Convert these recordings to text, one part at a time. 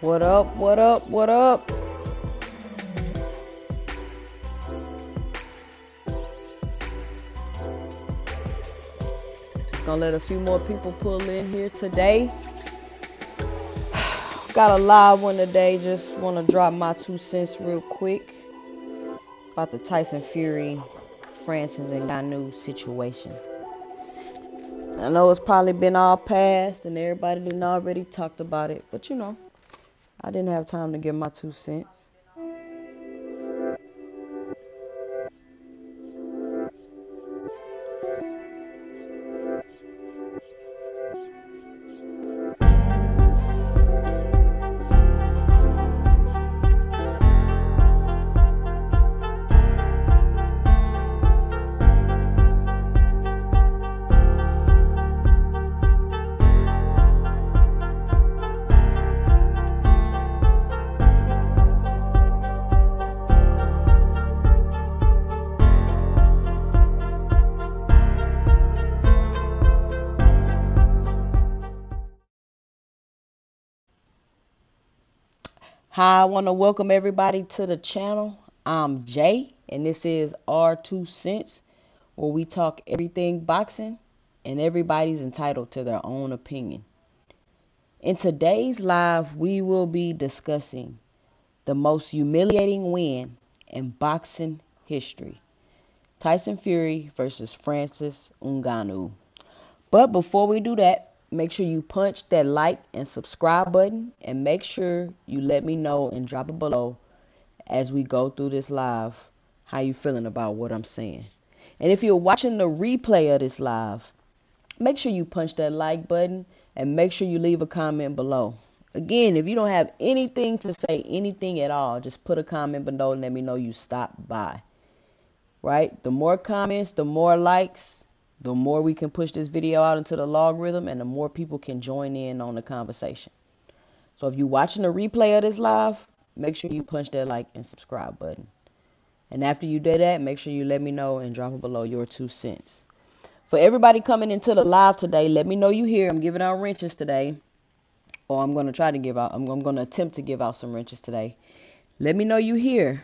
What up, what up, what up? Gonna let a few more people pull in here today. Got a live one today. Just want to drop my 2 cents real quick about the Tyson Fury, Francis Ngannou situation. I know it's probably been all past and everybody done already talked about it, but I didn't have time to give my 2 cents. Hi, I want to welcome everybody to the channel. I'm Jay, and this is our 2 cents, where we talk everything boxing, and everybody's entitled to their own opinion. In today's live, we will be discussing the most humiliating win in boxing history: Tyson Fury versus Francis Ngannou. But before we do that, make sure you punch that like and subscribe button, and make sure you let me know and drop it below as we go through this live how you feeling about what I'm saying. And if you're watching the replay of this live, make sure you punch that like button and make sure you leave a comment below. Again, if you don't have anything to say, anything at all, just put a comment below and let me know you stopped by. Right? The more comments, the more likes, the more we can push this video out into the logarithm, and the more people can join in on the conversation. So if you're watching the replay of this live, make sure you punch that like and subscribe button. And after you do that, make sure you let me know and drop it below your 2 cents. For everybody coming into the live today, let me know you here. I'm giving out wrenches today. Or I'm going to try to give out, I'm going to attempt to give out some wrenches today. Let me know you here.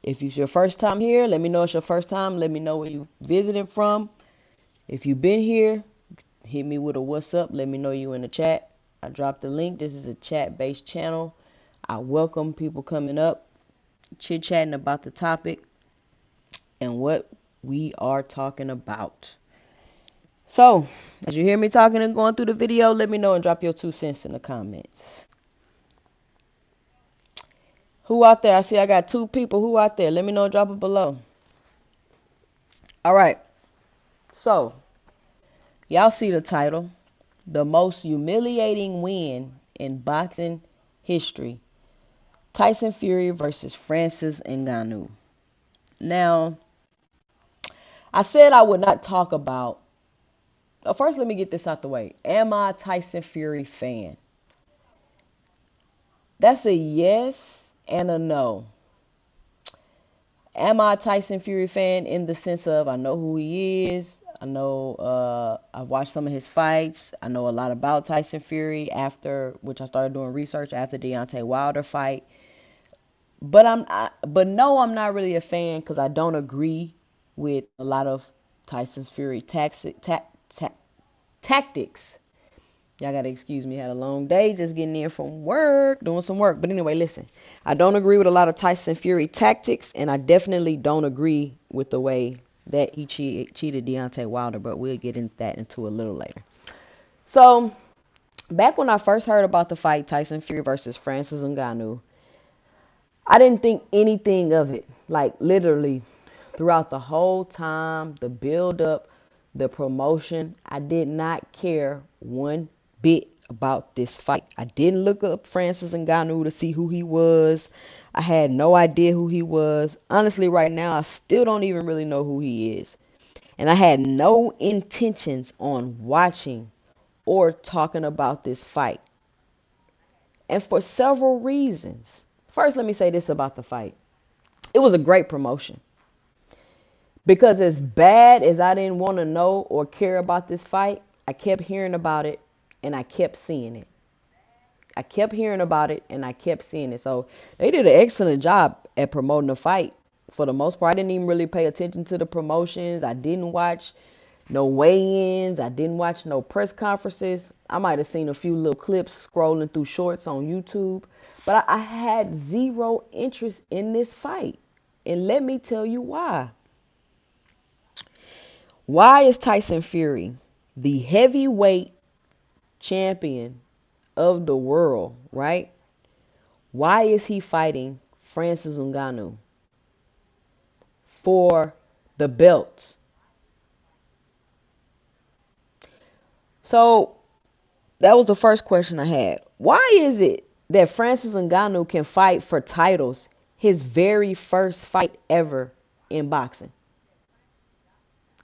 If it's your first time here, let me know it's your first time. Let me know where you visiting from. If you've been here, hit me with a what's up. Let me know you in the chat. I dropped the link. This is a chat-based channel. I welcome people coming up, chit-chatting about the topic and what we are talking about. So, as you hear me talking and going through the video, let me know and drop your 2 cents in the comments. Who out there? I see I got 2 people. Who out there? Let me know and drop it below. All right. So, y'all see the title. The most humiliating win in boxing history: Tyson Fury versus Francis Ngannou. Now, I said I would not talk about... First, let me get this out the way. Am I a Tyson Fury fan? That's a yes and a no. Am I a Tyson Fury fan in the sense of I know who he is. I know I've watched some of his fights. I know a lot about Tyson Fury after which I started doing research after the Deontay Wilder fight. But no, I'm not really a fan because I don't agree with a lot of Tyson Fury tactics. Y'all gotta excuse me. Had a long day, just getting in from work, doing some work. But anyway, listen. I don't agree with a lot of Tyson Fury tactics, and I definitely don't agree with the way that he cheated Deontay Wilder. But we'll get into that a little later. So, back when I first heard about the fight, Tyson Fury versus Francis Ngannou, I didn't think anything of it. Like, literally, throughout the whole time, the build-up, the promotion, I did not care one bit about this fight. I didn't look up Francis Ngannou to see who he was. I had no idea who he was. Honestly, right now, I still don't even really know who he is. And I had no intentions on watching or talking about this fight. And for several reasons. First, let me say this about the fight. It was a great promotion. Because as bad as I didn't want to know or care about this fight, I kept hearing about it and I kept seeing it. I kept hearing about it and I kept seeing it. So they did an excellent job at promoting the fight. For the most part, I didn't even really pay attention to the promotions. I didn't watch no weigh-ins. I didn't watch no press conferences. I might have seen a few little clips scrolling through shorts on YouTube. But I had zero interest in this fight. And let me tell you why. Why is Tyson Fury the heavyweight champion of the world, right? Why is he fighting Francis Ngannou for the belts? So that was the first question I had. Why is it that Francis Ngannou can fight for titles his very first fight ever in boxing?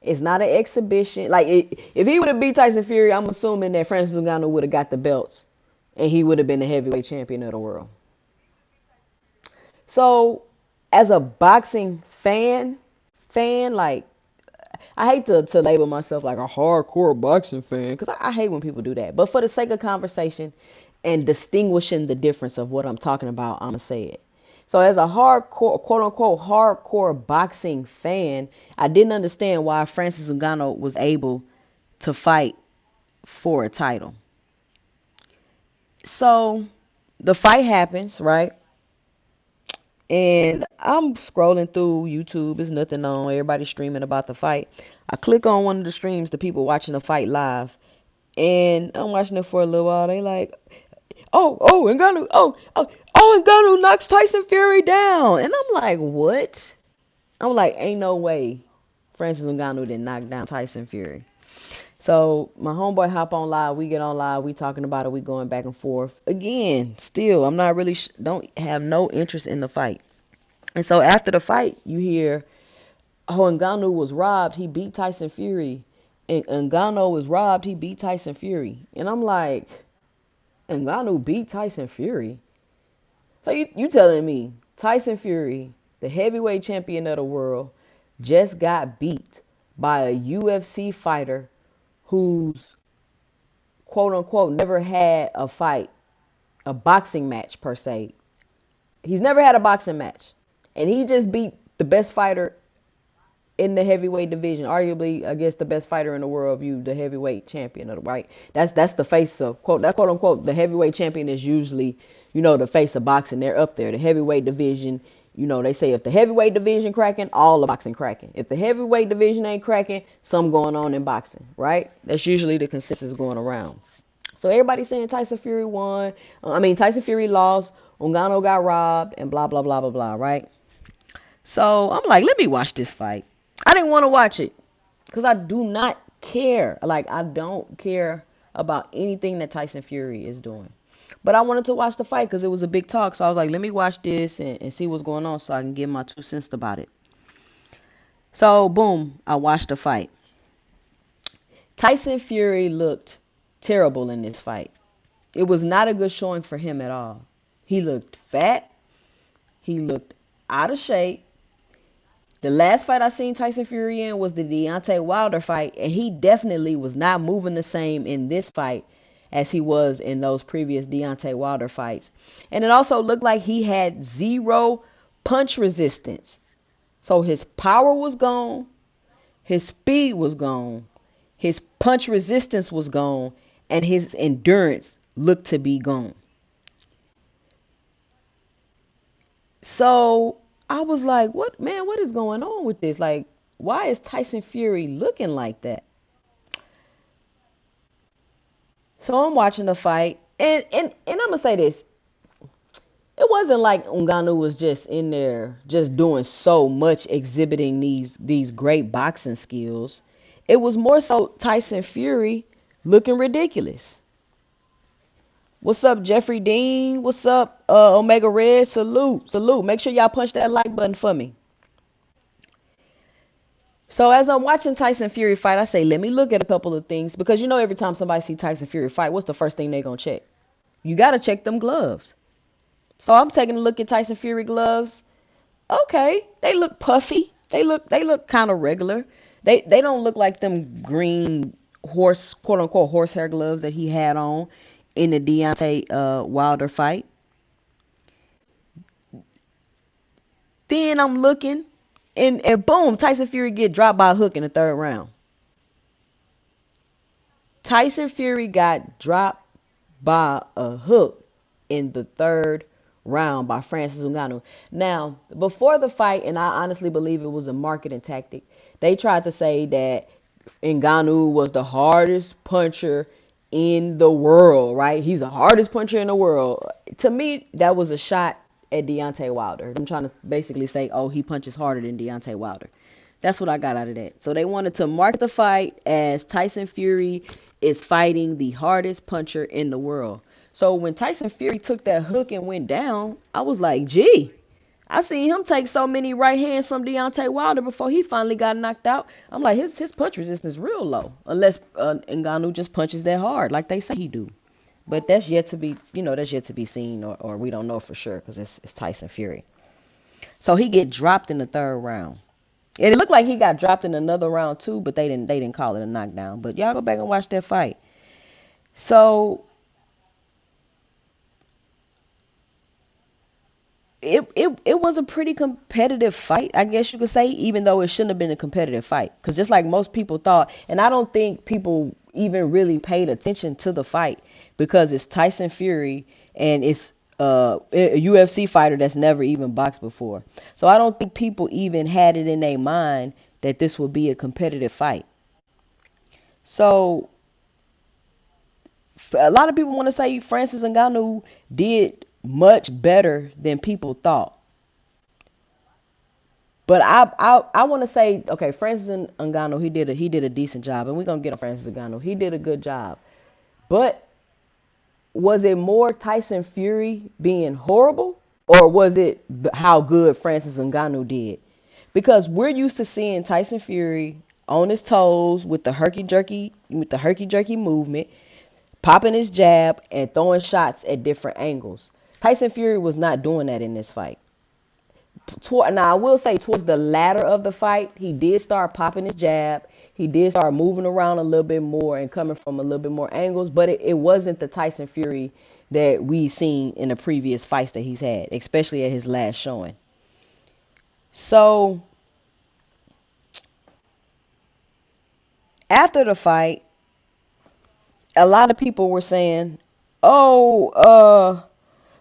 It's not an exhibition. Like, if he would have beat Tyson Fury, I'm assuming that Francis Ngannou would have got the belts and he would have been the heavyweight champion of the world. So, as a boxing fan, like, I hate to label myself like a hardcore boxing fan because I hate when people do that. But for the sake of conversation and distinguishing the difference of what I'm talking about, I'm going to say it. So as a hardcore, quote unquote, hardcore boxing fan, I didn't understand why Francis Ngannou was able to fight for a title. So the fight happens, right? And I'm scrolling through YouTube. There's nothing on. Everybody's streaming about the fight. I click on one of the streams, the people watching the fight live. And I'm watching it for a little while. They like, Ngannou, Ngannou knocks Tyson Fury down. And I'm like, what? I'm like, ain't no way Francis Ngannou didn't knock down Tyson Fury. So my homeboy hop on live. We get on live. We talking about it. We going back and forth. Again, still, I'm not really, don't have no interest in the fight. And so after the fight, you hear, Ngannou was robbed. He beat Tyson Fury. And Ngannou was robbed. He beat Tyson Fury. And I'm like, Ngannou beat Tyson Fury? So you telling me Tyson Fury, the heavyweight champion of the world, just got beat by a UFC fighter who's, quote unquote, never had a fight, a boxing match per se. He's never had a boxing match. And he just beat the best fighter in the heavyweight division, arguably, I guess, the best fighter in the world, you the heavyweight champion of the right. That's the face of quote unquote the heavyweight champion is usually, the face of boxing. They're up there. The heavyweight division, they say if the heavyweight division cracking, all the boxing cracking. If the heavyweight division ain't cracking, something going on in boxing, right? That's usually the consensus going around. So everybody's saying Tyson Fury won. Tyson Fury lost. Ngannou got robbed, and blah blah blah blah blah, right? So I'm like, let me watch this fight. I didn't want to watch it because I do not care. Like, I don't care about anything that Tyson Fury is doing. But I wanted to watch the fight because it was a big talk. So I was like, let me watch this and see what's going on so I can give my 2 cents about it. So, boom, I watched the fight. Tyson Fury looked terrible in this fight. It was not a good showing for him at all. He looked fat. He looked out of shape. The last fight I seen Tyson Fury in was the Deontay Wilder fight, and he definitely was not moving the same in this fight as he was in those previous Deontay Wilder fights. And it also looked like he had zero punch resistance. So his power was gone, his speed was gone, his punch resistance was gone, and his endurance looked to be gone. So I was like, what is going on with this? Like, why is Tyson Fury looking like that? So I'm watching the fight, and I'm gonna say this. It wasn't like Ngannou was just in there just doing so much, exhibiting these great boxing skills. It was more so Tyson Fury looking ridiculous. What's up, Jeffrey Dean? What's up, Omega Red? Salute. Make sure y'all punch that like button for me. So as I'm watching Tyson Fury fight, I say, let me look at a couple of things. Because every time somebody see Tyson Fury fight, what's the first thing they going to check? You got to check them gloves. So I'm taking a look at Tyson Fury gloves. Okay, they look puffy. They look kind of regular. They don't look like them green horse, quote unquote, horsehair gloves that he had on in the Deontay Wilder fight. Then I'm looking, and boom, Tyson Fury get dropped by a hook in the third round. Tyson Fury got dropped by a hook in the third round by Francis Ngannou. Now, before the fight, and I honestly believe it was a marketing tactic, they tried to say that Ngannou was the hardest puncher in the world, right? He's the hardest puncher in the world. To me, that was a shot at Deontay Wilder. I'm trying to basically say, oh, he punches harder than Deontay Wilder. That's what I got out of that. So they wanted to market the fight as Tyson Fury is fighting the hardest puncher in the world. So when Tyson Fury took that hook and went down, I was like, gee, I seen him take so many right hands from Deontay Wilder before he finally got knocked out. I'm like, his punch resistance is real low, unless Ngannou just punches that hard, like they say he do. But that's yet to be, that's yet to be seen, or we don't know for sure because it's Tyson Fury. So he get dropped in the third round. And it looked like he got dropped in another round too, but they didn't call it a knockdown. But y'all go back and watch that fight. So it was a pretty competitive fight, I guess you could say, even though it shouldn't have been a competitive fight. Because just like most people thought, and I don't think people even really paid attention to the fight because it's Tyson Fury and it's a UFC fighter that's never even boxed before. So I don't think people even had it in their mind that this would be a competitive fight. So a lot of people want to say Francis Ngannou did much better than people thought. But I want to say, okay, Francis Ngannou, he did a decent job, and we're gonna get on Francis Ngannou. He did a good job, but was it more Tyson Fury being horrible, or was it how good Francis Ngannou did? Because we're used to seeing Tyson Fury on his toes with the herky jerky movement, popping his jab and throwing shots at different angles. Tyson Fury was not doing that in this fight. Now I will say towards the latter of the fight, he did start popping his jab. He did start moving around a little bit more and coming from a little bit more angles, but it wasn't the Tyson Fury that we seen in the previous fights that he's had, especially at his last showing. So after the fight, a lot of people were saying, "Oh,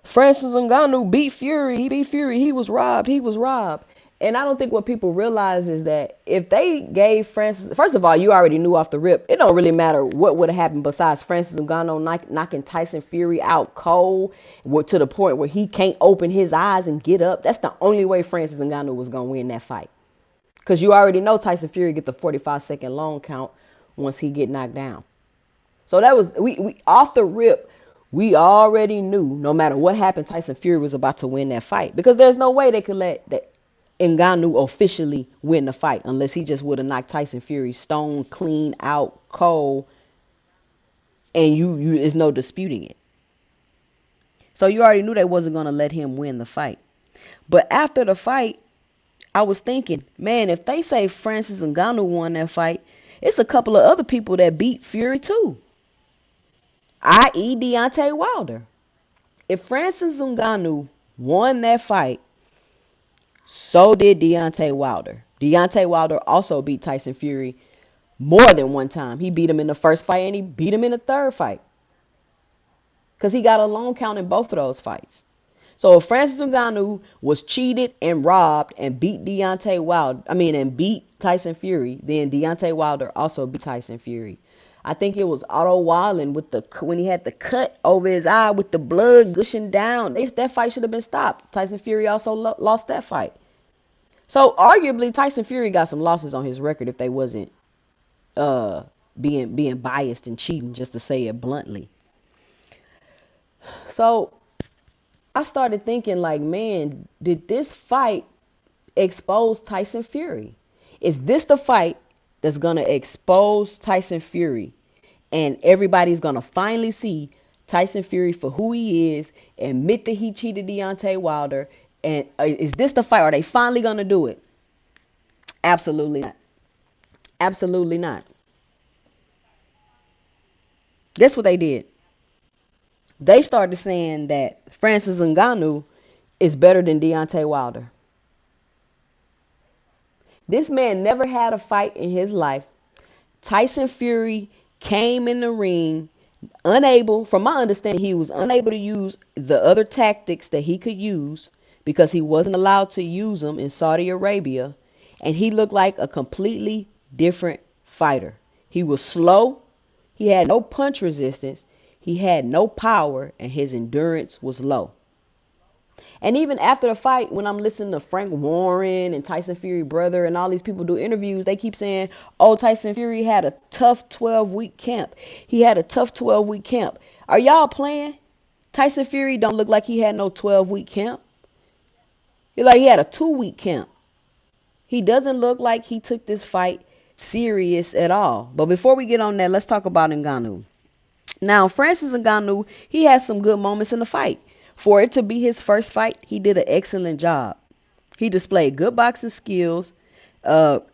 Francis Ngannou beat Fury. He beat Fury. He was robbed. He was robbed." And I don't think what people realize is that if they gave Francis, first of all, you already knew off the rip, it don't really matter what would have happened besides Francis Ngannou knocking Tyson Fury out cold to the point where he can't open his eyes and get up. That's the only way Francis Ngannou was going to win that fight. Because you already know Tyson Fury get the 45-second long count once he get knocked down. So that was, we off the rip, we already knew no matter what happened, Tyson Fury was about to win that fight. Because there's no way they could let Ngannou officially win the fight unless he just would have knocked Tyson Fury stone clean out cold, and you there's no disputing it. So you already knew they wasn't going to let him win the fight. But after the fight, I was thinking, man, if they say Francis Ngannou won that fight, it's a couple of other people that beat Fury too, i.e. Deontay Wilder. If Francis Ngannou won that fight, so did Deontay Wilder. Deontay Wilder also beat Tyson Fury more than one time. He beat him in the first fight and he beat him in the third fight. Because he got a long count in both of those fights. So if Francis Ngannou was cheated and robbed and beat and beat Tyson Fury, then Deontay Wilder also beat Tyson Fury. I think it was Otto Wallen when he had the cut over his eye with the blood gushing down. That fight should have been stopped. Tyson Fury also lost that fight. So arguably Tyson Fury got some losses on his record if they wasn't being biased and cheating, just to say it bluntly. So I started thinking like, man, did this fight expose Tyson Fury? Is this the fight that's going to expose Tyson Fury? And everybody's going to finally see Tyson Fury for who he is, admit that he cheated Deontay Wilder. And is this the fight? Are they finally going to do it? Absolutely not. Absolutely not. That's what they did. They started saying that Francis Ngannou is better than Deontay Wilder. This man never had a fight in his life. Tyson Fury came in the ring unable, from my understanding, he was unable to use the other tactics that he could use because he wasn't allowed to use them in Saudi Arabia. And he looked like a completely different fighter. He was slow. He had no punch resistance. He had no power, and his endurance was low. And even after the fight, when I'm listening to Frank Warren and Tyson Fury brother and all these people do interviews, they keep saying, oh, Tyson Fury had a tough 12-week camp. He had a tough 12-week camp. Are y'all playing? Tyson Fury don't look like he had no 12-week camp. He like he had a 2-week camp. He doesn't look like he took this fight serious at all. But before we get on that, let's talk about Ngannou. Now, Francis Ngannou, he had some good moments in the fight. For it to be his first fight, he did an excellent job. He displayed good boxing skills.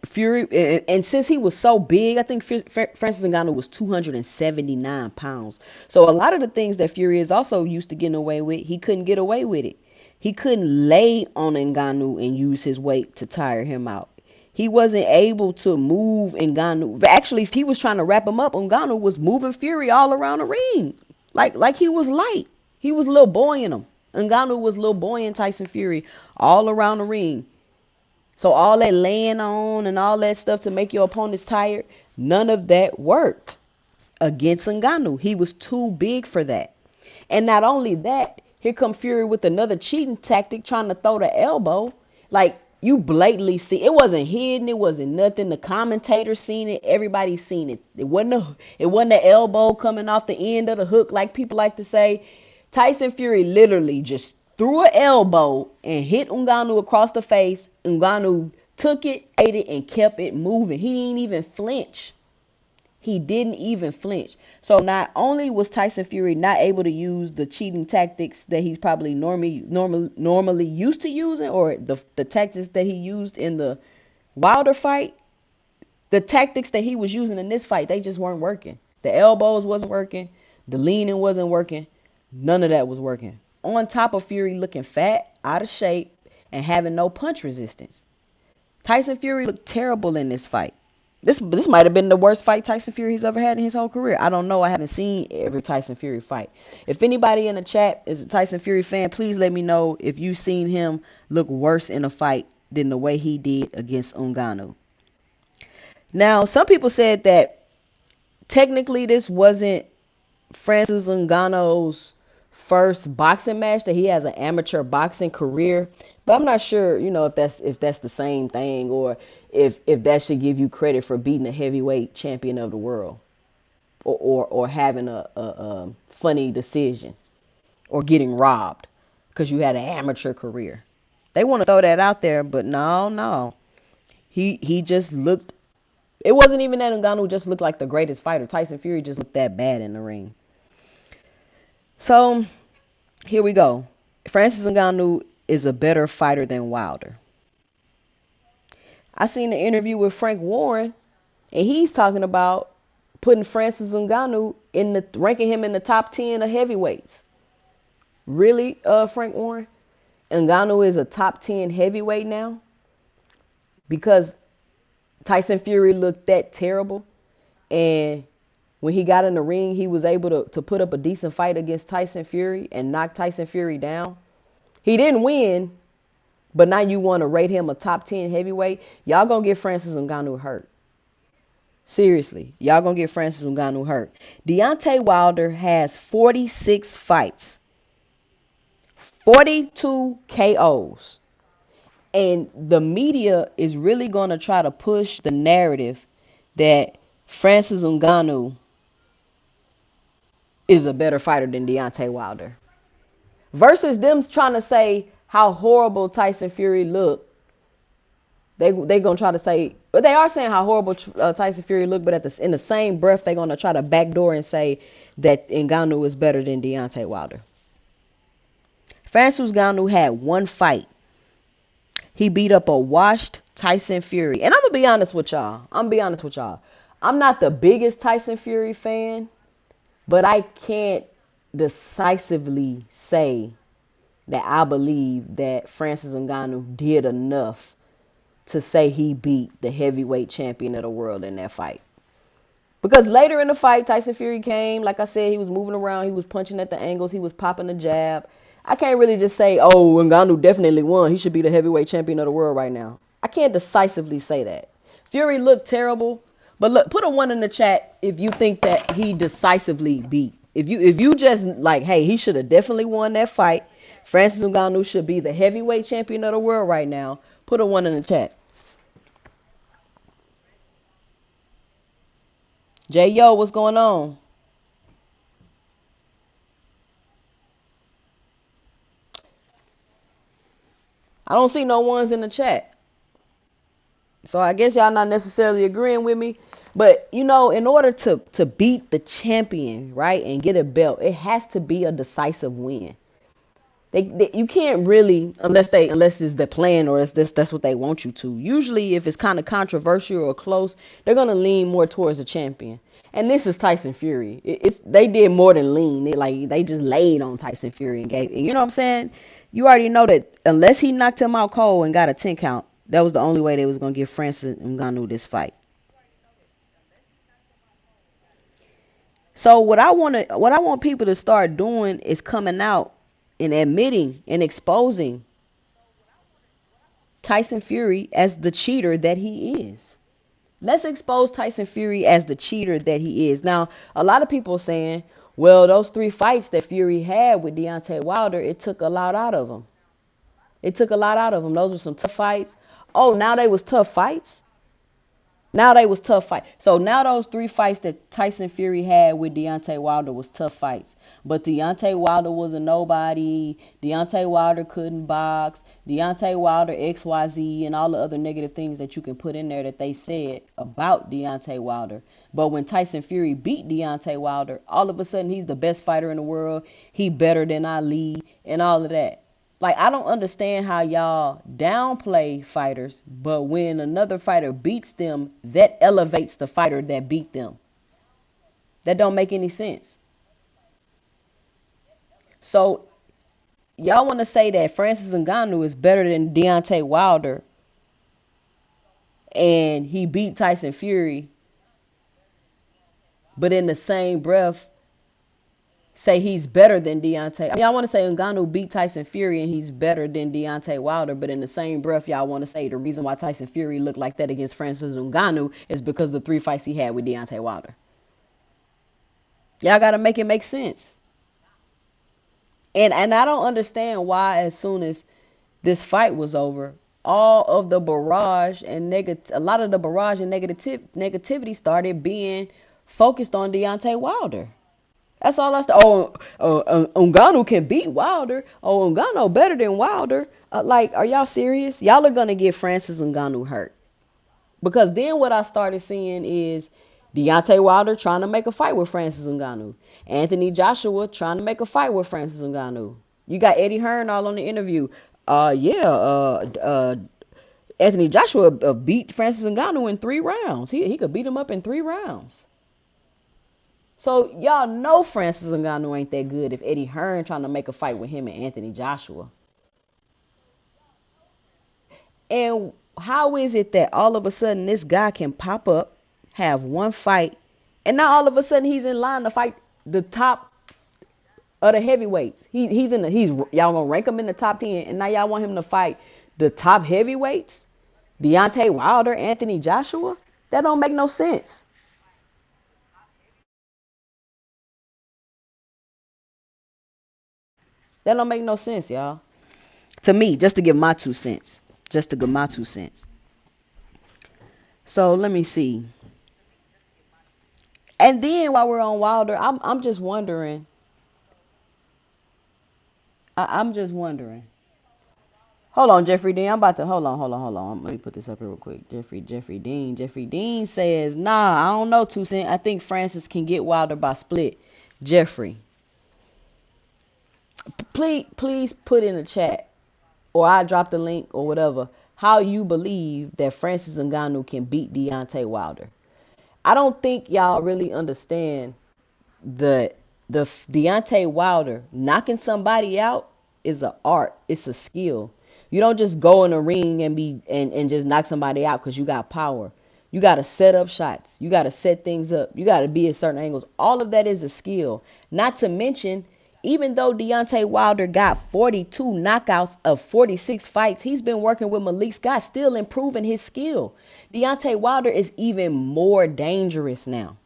Fury, and since he was so big, I think Francis Ngannou was 279 pounds. So a lot of the things that Fury is also used to getting away with, he couldn't get away with it. He couldn't lay on Ngannou and use his weight to tire him out. He wasn't able to move Ngannou. Actually, if he was trying to wrap him up, Ngannou was moving Fury all around the ring, like he was light. He was little boy in him. Ngannou was little boy in Tyson Fury all around the ring. So all that laying on and all that stuff to make your opponents tired, none of that worked against Ngannou. He was too big for that. And not only that, here come Fury with another cheating tactic, trying to throw the elbow. Like, you blatantly see, it wasn't hidden, it wasn't nothing. The commentators seen it, everybody seen it. It wasn't the elbow coming off the end of the hook like people like to say. Tyson Fury literally just threw an elbow and hit Ngannou across the face. Ngannou took it, ate it, and kept it moving. He didn't even flinch. He didn't even flinch. So not only was Tyson Fury not able to use the cheating tactics that he's probably normally used to using, or the tactics that he used in the Wilder fight, the tactics that he was using in this fight, they just weren't working. The elbows wasn't working. The leaning wasn't working. None of that was working. On top of Fury looking fat, out of shape, and having no punch resistance. Tyson Fury looked terrible in this fight. This might have been the worst fight Tyson Fury's ever had in his whole career. I don't know. I haven't seen every Tyson Fury fight. If anybody in the chat is a Tyson Fury fan, please let me know if you've seen him look worse in a fight than the way he did against Ngannou. Now, some people said that technically this wasn't Francis Ngannou's first boxing match, that he has an amateur boxing career, but I'm not sure, if that's the same thing, or if that should give you credit for beating a heavyweight champion of the world, or having a funny decision, or getting robbed because you had an amateur career. They want to throw that out there, but no. He just looked. It wasn't even that Ngannou just looked like the greatest fighter. Tyson Fury just looked that bad in the ring. So here we go. Francis Ngannou is a better fighter than Wilder. I seen an interview with Frank Warren, and he's talking about putting Francis Ngannou ranking him in the top 10 of heavyweights. Really, Frank Warren? Ngannou is a top 10 heavyweight now because Tyson Fury looked that terrible, and when he got in the ring, he was able to put up a decent fight against Tyson Fury and knock Tyson Fury down. He didn't win, but now you want to rate him a top 10 heavyweight? Y'all gonna get Francis Ngannou hurt. Seriously, y'all gonna get Francis Ngannou hurt. Deontay Wilder has 46 fights, 42 KOs. And the media is really going to try to push the narrative that Francis Ngannou is a better fighter than Deontay Wilder. Versus them trying to say how horrible Tyson Fury looked. They going to try to say, but they are saying how horrible Tyson Fury looked, but in the same breath, they're going to try to backdoor and say that Ngannou is better than Deontay Wilder. Francis Ngannou had one fight. He beat up a washed Tyson Fury. And I'm going to be honest with y'all. I'm not the biggest Tyson Fury fan, but I can't decisively say that I believe that Francis Ngannou did enough to say he beat the heavyweight champion of the world in that fight. Because later in the fight, Tyson Fury came. Like I said, he was moving around. He was punching at the angles. He was popping the jab. I can't really just say, oh, Ngannou definitely won. He should be the heavyweight champion of the world right now. I can't decisively say that. Fury looked terrible. But look, put a 1 in the chat if you think that he decisively beat. If you just like, hey, he should have definitely won that fight. Francis Ngannou should be the heavyweight champion of the world right now. Put a 1 in the chat. Jay Yo, what's going on? I don't see no ones in the chat. So I guess y'all not necessarily agreeing with me. But you know, in order to beat the champion, right, and get a belt, it has to be a decisive win. You can't really unless it's the plan or that's what they want you to. Usually, if it's kind of controversial or close, they're gonna lean more towards the champion. And this is Tyson Fury. It's they did more than lean. They just laid on Tyson Fury and gave. You know what I'm saying? You already know that unless he knocked him out cold and got a 10 count, that was the only way they was gonna give Francis Ngannou this fight. So what I want people to start doing is coming out and admitting and exposing Tyson Fury as the cheater that he is. Let's expose Tyson Fury as the cheater that he is. Now, a lot of people are saying, well, those 3 fights that Fury had with Deontay Wilder, it took a lot out of him. It took a lot out of him. Those were some tough fights. Oh, now they was tough fights? Now they was tough fights. So now those 3 fights that Tyson Fury had with Deontay Wilder was tough fights. But Deontay Wilder was a nobody. Deontay Wilder couldn't box. Deontay Wilder XYZ and all the other negative things that you can put in there that they said about Deontay Wilder. But when Tyson Fury beat Deontay Wilder, all of a sudden he's the best fighter in the world. He better than Ali and all of that. Like, I don't understand how y'all downplay fighters, but when another fighter beats them, that elevates the fighter that beat them. That don't make any sense. So y'all want to say that Francis Ngannou is better than Deontay Wilder and he beat Tyson Fury, but in the same breath say he's better than Deontay. I mean, I want to say Ngannou beat Tyson Fury and he's better than Deontay Wilder, but in the same breath, y'all want to say the reason why Tyson Fury looked like that against Francis Ngannou is because of the 3 fights he had with Deontay Wilder. Y'all got to make it make sense. And I don't understand why as soon as this fight was over, all of the barrage and a lot of the barrage and negativity started being focused on Deontay Wilder. That's all I said. Oh, Ngannou can beat Wilder. Oh, Ngannou better than Wilder. Like, are y'all serious? Y'all are gonna get Francis Ngannou hurt. Because then what I started seeing is Deontay Wilder trying to make a fight with Francis Ngannou. Anthony Joshua trying to make a fight with Francis Ngannou. You got Eddie Hearn all on the interview. Yeah. Anthony Joshua beat Francis Ngannou in 3 rounds. He could beat him up in 3 rounds. So y'all know Francis Ngannou ain't that good if Eddie Hearn trying to make a fight with him and Anthony Joshua. And how is it that all of a sudden this guy can pop up, have 1 fight, and now all of a sudden he's in line to fight the top of the heavyweights? He's y'all gonna rank him in the top 10, and now y'all want him to fight the top heavyweights, Deontay Wilder, Anthony Joshua? That don't make no sense. That don't make no sense, y'all. To me, just to give my 2 cents. Just to give my 2 cents. So let me see. And then while we're on Wilder, I'm just wondering. I'm just wondering. Hold on, Jeffrey Dean. I'm about to hold on. Let me put this up here real quick. Jeffrey Dean says, nah, I don't know, 2 cents. I think Francis can get Wilder by split. Jeffrey, please put in the chat, or I drop the link or whatever, how you believe that Francis Ngannou can beat Deontay Wilder. I don't think y'all really understand the The Deontay Wilder knocking somebody out is an art. It's a skill. You don't just go in a ring and and just knock somebody out because you got power. You got to set up shots. You got to set things up. You got to be at certain angles. All of that is a skill. Not to mention, even though Deontay Wilder got 42 knockouts of 46 fights, he's been working with Malik Scott, still improving his skill. Deontay Wilder is even more dangerous now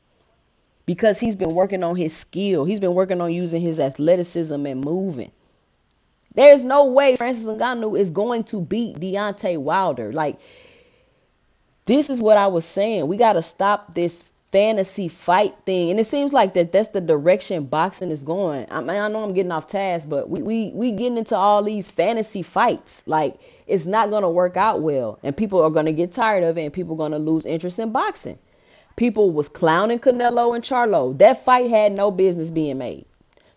because he's been working on his skill. He's been working on using his athleticism and moving. There's no way Francis Ngannou is going to beat Deontay Wilder. Like, this is what I was saying. We got to stop this fantasy fight thing. And it seems like that's the direction boxing is going. I mean, I know I'm getting off task, but we getting into all these fantasy fights. Like, it's not going to work out well. And people are going to get tired of it, and people are going to lose interest in boxing. People was clowning Canelo and Charlo. That fight had no business being made.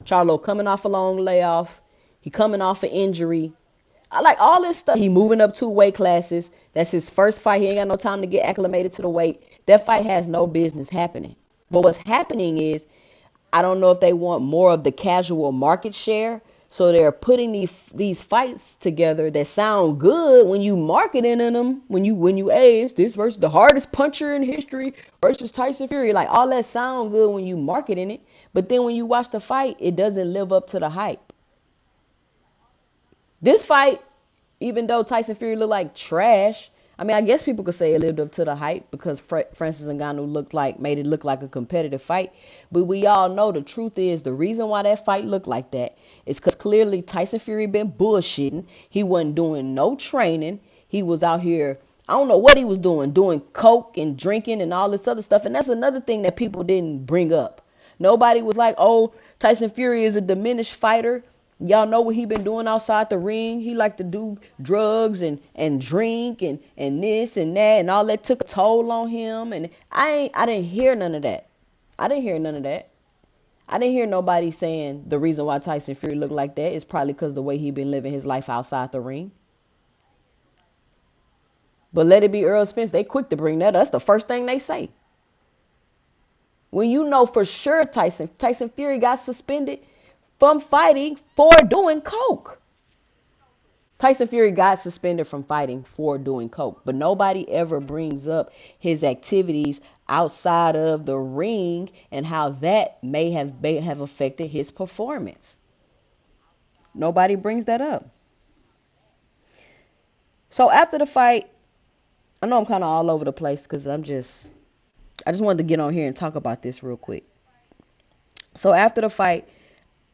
Charlo coming off a long layoff. He coming off an injury. I like all this stuff. He moving up 2 weight classes. That's his first fight. He ain't got no time to get acclimated to the weight. That fight has no business happening. But what's happening is, I don't know if they want more of the casual market share. So they're putting these fights together that sound good when you marketing in them. When you it's this versus the hardest puncher in history versus Tyson Fury. Like, all that sound good when you marketing it. But then when you watch the fight, it doesn't live up to the hype. This fight, even though Tyson Fury looked like trash, I mean, I guess people could say it lived up to the hype because Francis Ngannou made it look like a competitive fight. But we all know the truth is the reason why that fight looked like that is because clearly Tyson Fury been bullshitting. He wasn't doing no training. He was out here, I don't know what he was doing coke and drinking and all this other stuff. And that's another thing that people didn't bring up. Nobody was like, oh, Tyson Fury is a diminished fighter. Y'all know what he been doing outside the ring. He like to do drugs and drink and this and that, and all that took a toll on him. And I didn't hear none of that. I didn't hear none of that. I didn't hear nobody saying the reason why Tyson Fury looked like that is probably because the way he been living his life outside the ring. But let it be Earl Spence. They quick to bring that up. That's the first thing they say. When you know for sure Tyson Fury got suspended from fighting for doing coke. Tyson Fury got suspended from fighting for doing coke, but nobody ever brings up his activities outside of the ring and how that may have affected his performance. Nobody brings that up. So after the fight, I know I'm kind of all over the place because I just wanted to get on here and talk about this real quick. So after the fight,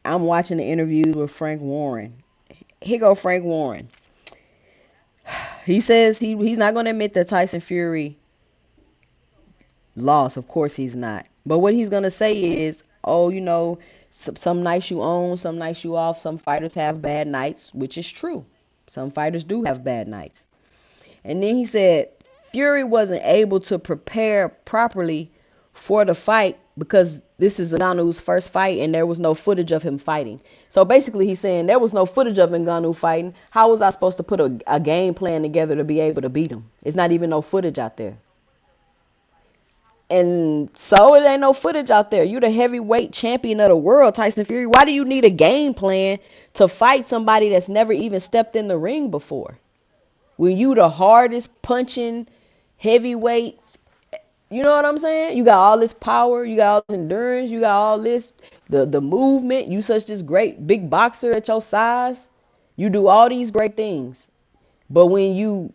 I'm watching the interviews with Frank Warren. Here go Frank Warren. He says he's not going to admit that Tyson Fury lost. Of course he's not. But what he's going to say is, oh, you know, some nights you own, some nights you off. Some fighters have bad nights, which is true. Some fighters do have bad nights. And then he said Fury wasn't able to prepare properly for the fight because this is Ngannou's first fight and there was no footage of him fighting. So basically he's saying there was no footage of Ngannou fighting. How was I supposed to put a game plan together to be able to beat him? It's not even no footage out there. And so it ain't no footage out there. You the heavyweight champion of the world, Tyson Fury. Why do you need a game plan to fight somebody that's never even stepped in the ring before? When you the hardest punching heavyweight, you know what I'm saying? You got all this power, you got all this endurance, you got all this, the movement. You such this great big boxer at your size. You do all these great things. But when you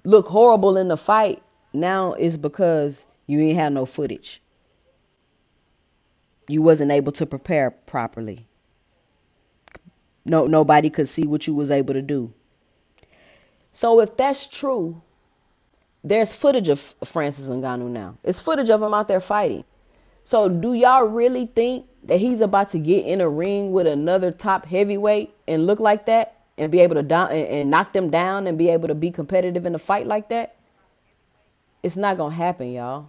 look horrible in the fight, now it's because you ain't had no footage. You wasn't able to prepare properly. Nobody could see what you was able to do. So if that's true, there's footage of Francis Ngannou now. It's footage of him out there fighting. So do y'all really think that he's about to get in a ring with another top heavyweight and look like that and be able to and knock them down and be able to be competitive in a fight like that? It's not going to happen, y'all.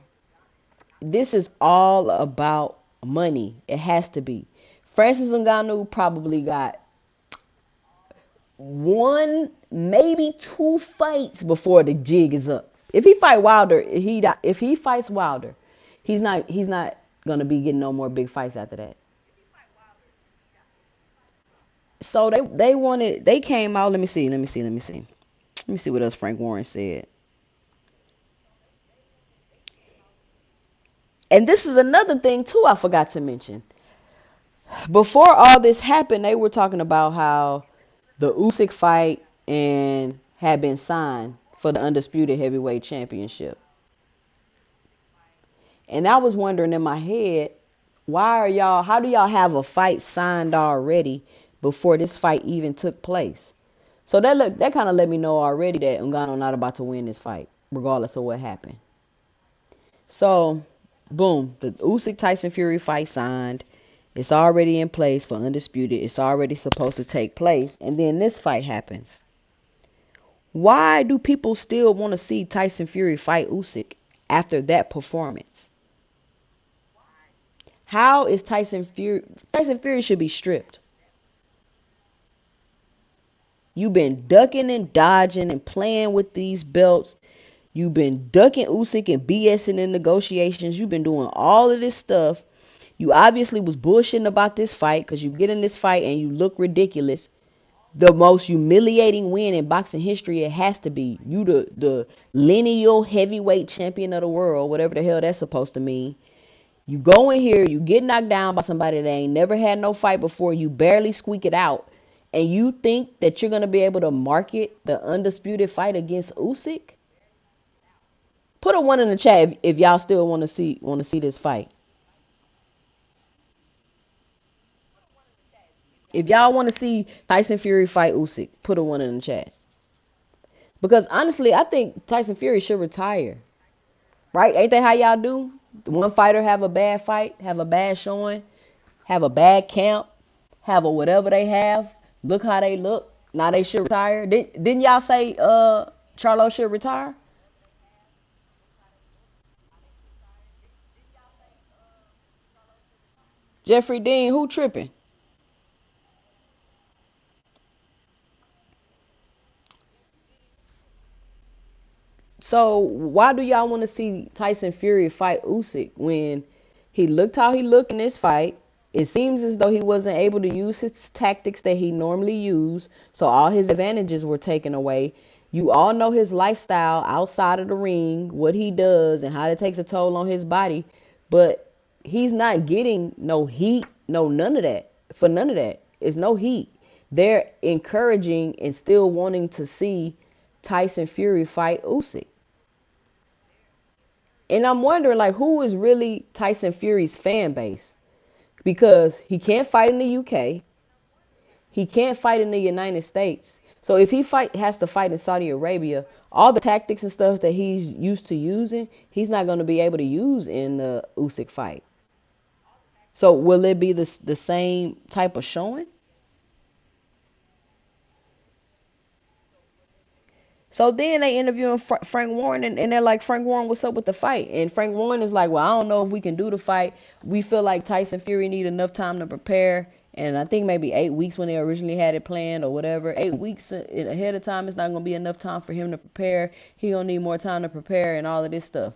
This is all about money. It has to be. Francis Ngannou probably got 1, maybe 2 fights before the jig is up. If he fights Wilder, he's not gonna be getting no more big fights after that. So they came out. Let me see what else Frank Warren said. And this is another thing too I forgot to mention. Before all this happened, they were talking about how the Usyk fight and had been signed for the undisputed heavyweight championship. And I was wondering in my head, how do y'all have a fight signed already before this fight even took place? So that kind of let me know already that Ngannou not about to win this fight, regardless of what happened. So, boom, the Usyk Tyson Fury fight signed. It's already in place for undisputed. It's already supposed to take place, and then this fight happens. Why do people still want to see Tyson Fury fight Usyk after that performance? How is Tyson Fury? Tyson Fury should be stripped. You've been ducking and dodging and playing with these belts. You've been ducking Usyk and BSing in negotiations. You've been doing all of this stuff. You obviously was bullshitting about this fight because you get in this fight and you look ridiculous. The most humiliating win in boxing history it has to be. You the lineal heavyweight champion of the world, whatever the hell that's supposed to mean. You go in here, you get knocked down by somebody that ain't never had no fight before, you barely squeak it out, and you think that you're gonna be able to market the undisputed fight against Usyk? Put a one in the chat if y'all still want to see this fight. If y'all want to see Tyson Fury fight Usyk, put a one in the chat. Because honestly, I think Tyson Fury should retire. Right? Ain't that how y'all do? One fighter have a bad fight, have a bad showing, have a bad camp, have a whatever they have. Look how they look. Now they should retire. Didn't y'all say Charlo should retire? Jeffrey Dean, who tripping? So why do y'all want to see Tyson Fury fight Usyk when he looked how he looked in this fight? It seems as though he wasn't able to use his tactics that he normally used, so all his advantages were taken away. You all know his lifestyle outside of the ring, what he does, and how it takes a toll on his body, but he's not getting no heat, no none of that. For none of that, it's no heat. They're encouraging and still wanting to see Tyson Fury fight Usyk. And I'm wondering, like, who is really Tyson Fury's fan base? Because he can't fight in the UK, he can't fight in the United States. So if has to fight in Saudi Arabia, all the tactics and stuff that he's used to using, he's not going to be able to use in the Usyk fight. So will it be the same type of showing? So then they interviewing Frank Warren, and they're like, Frank Warren, what's up with the fight? And Frank Warren is like, well, I don't know if we can do the fight. We feel like Tyson Fury need enough time to prepare. And I think maybe 8 weeks when they originally had it planned or whatever. 8 weeks ahead of time is not going to be enough time for him to prepare. He going to need more time to prepare and all of this stuff.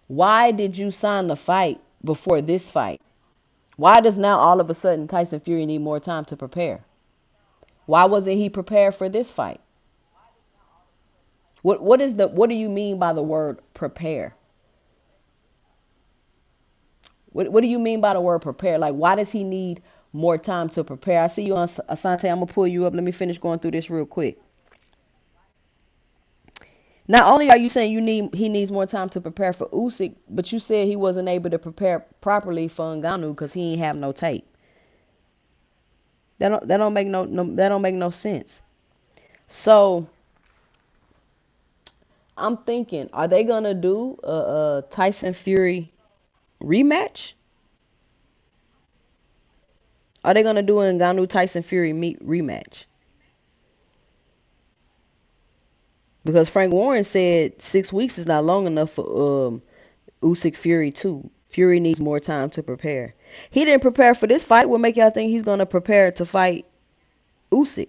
Why did you sign the fight before this fight? Why does now all of a sudden Tyson Fury need more time to prepare? Why wasn't he prepared for this fight? What do you mean by the word prepare? What do you mean by the word prepare? Like, why does he need more time to prepare? I see you on Asante. I'm gonna pull you up. Let me finish going through this real quick. Not only are you saying he needs more time to prepare for Usyk, but you said he wasn't able to prepare properly for Ngannou because he ain't have no tape. That don't make that don't make no sense. So I'm thinking, are they gonna do a Tyson Fury rematch? Are they gonna do an Ngannou Tyson Fury meet rematch? Because Frank Warren said 6 weeks is not long enough for Usyk Fury too. Fury needs more time to prepare. He didn't prepare for this fight. What make y'all think he's gonna prepare to fight Usyk?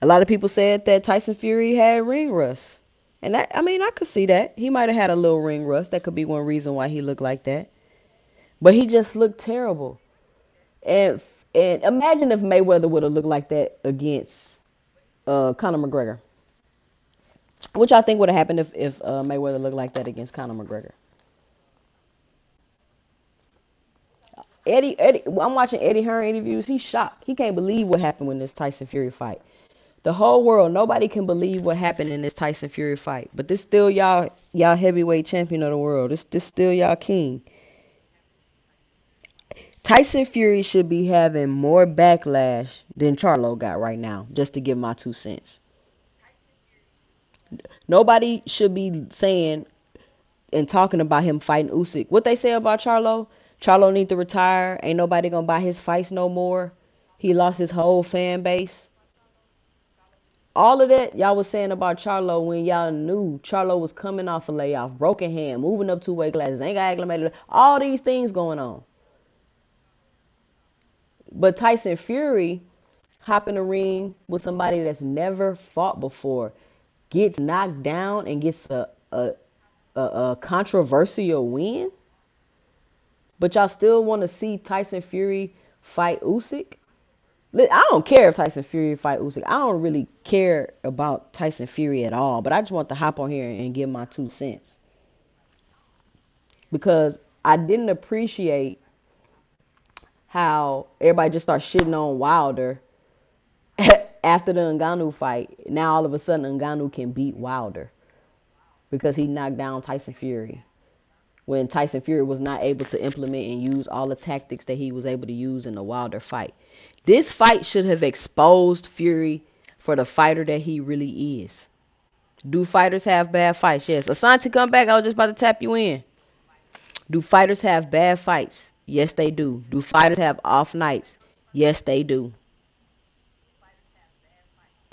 A lot of people said that Tyson Fury had ring rust, And that, I mean, I could see that. He might have had a little ring rust. That could be one reason why he looked like that. But he just looked terrible. And and imagine if Mayweather would have looked like that against Conor McGregor. Which I think would have happened if Mayweather looked like that against Conor McGregor. Eddie, I'm watching Eddie Hearn interviews. He's shocked. He can't believe what happened in this Tyson Fury fight. The whole world, nobody can believe what happened in this Tyson Fury fight. But this still y'all heavyweight champion of the world. This still y'all king. Tyson Fury should be having more backlash than Charlo got right now. Just to give my 2 cents. Nobody should be saying and talking about him fighting Usyk. What they say about Charlo? Charlo need to retire. Ain't nobody gonna buy his fights no more. He lost his whole fan base. All of that y'all was saying about Charlo when y'all knew Charlo was coming off a layoff, broken hand, moving up 2 weight classes, ain't got acclimated, all these things going on. But Tyson Fury hop in the ring with somebody that's never fought before, gets knocked down and gets a controversial win. But y'all still want to see Tyson Fury fight Usyk? I don't care if Tyson Fury fight Usyk. I don't really care about Tyson Fury at all. But I just want to hop on here and give my 2 cents because I didn't appreciate how everybody just started shitting on Wilder after the Ngannou fight. Now all of a sudden Ngannou can beat Wilder because he knocked down Tyson Fury when Tyson Fury was not able to implement and use all the tactics that he was able to use in the Wilder fight. This fight should have exposed Fury for the fighter that he really is. Do fighters have bad fights? Yes. Asante, come back. I was just about to tap you in. Do fighters have bad fights? Yes, they do. Do fighters have off nights? Yes, they do.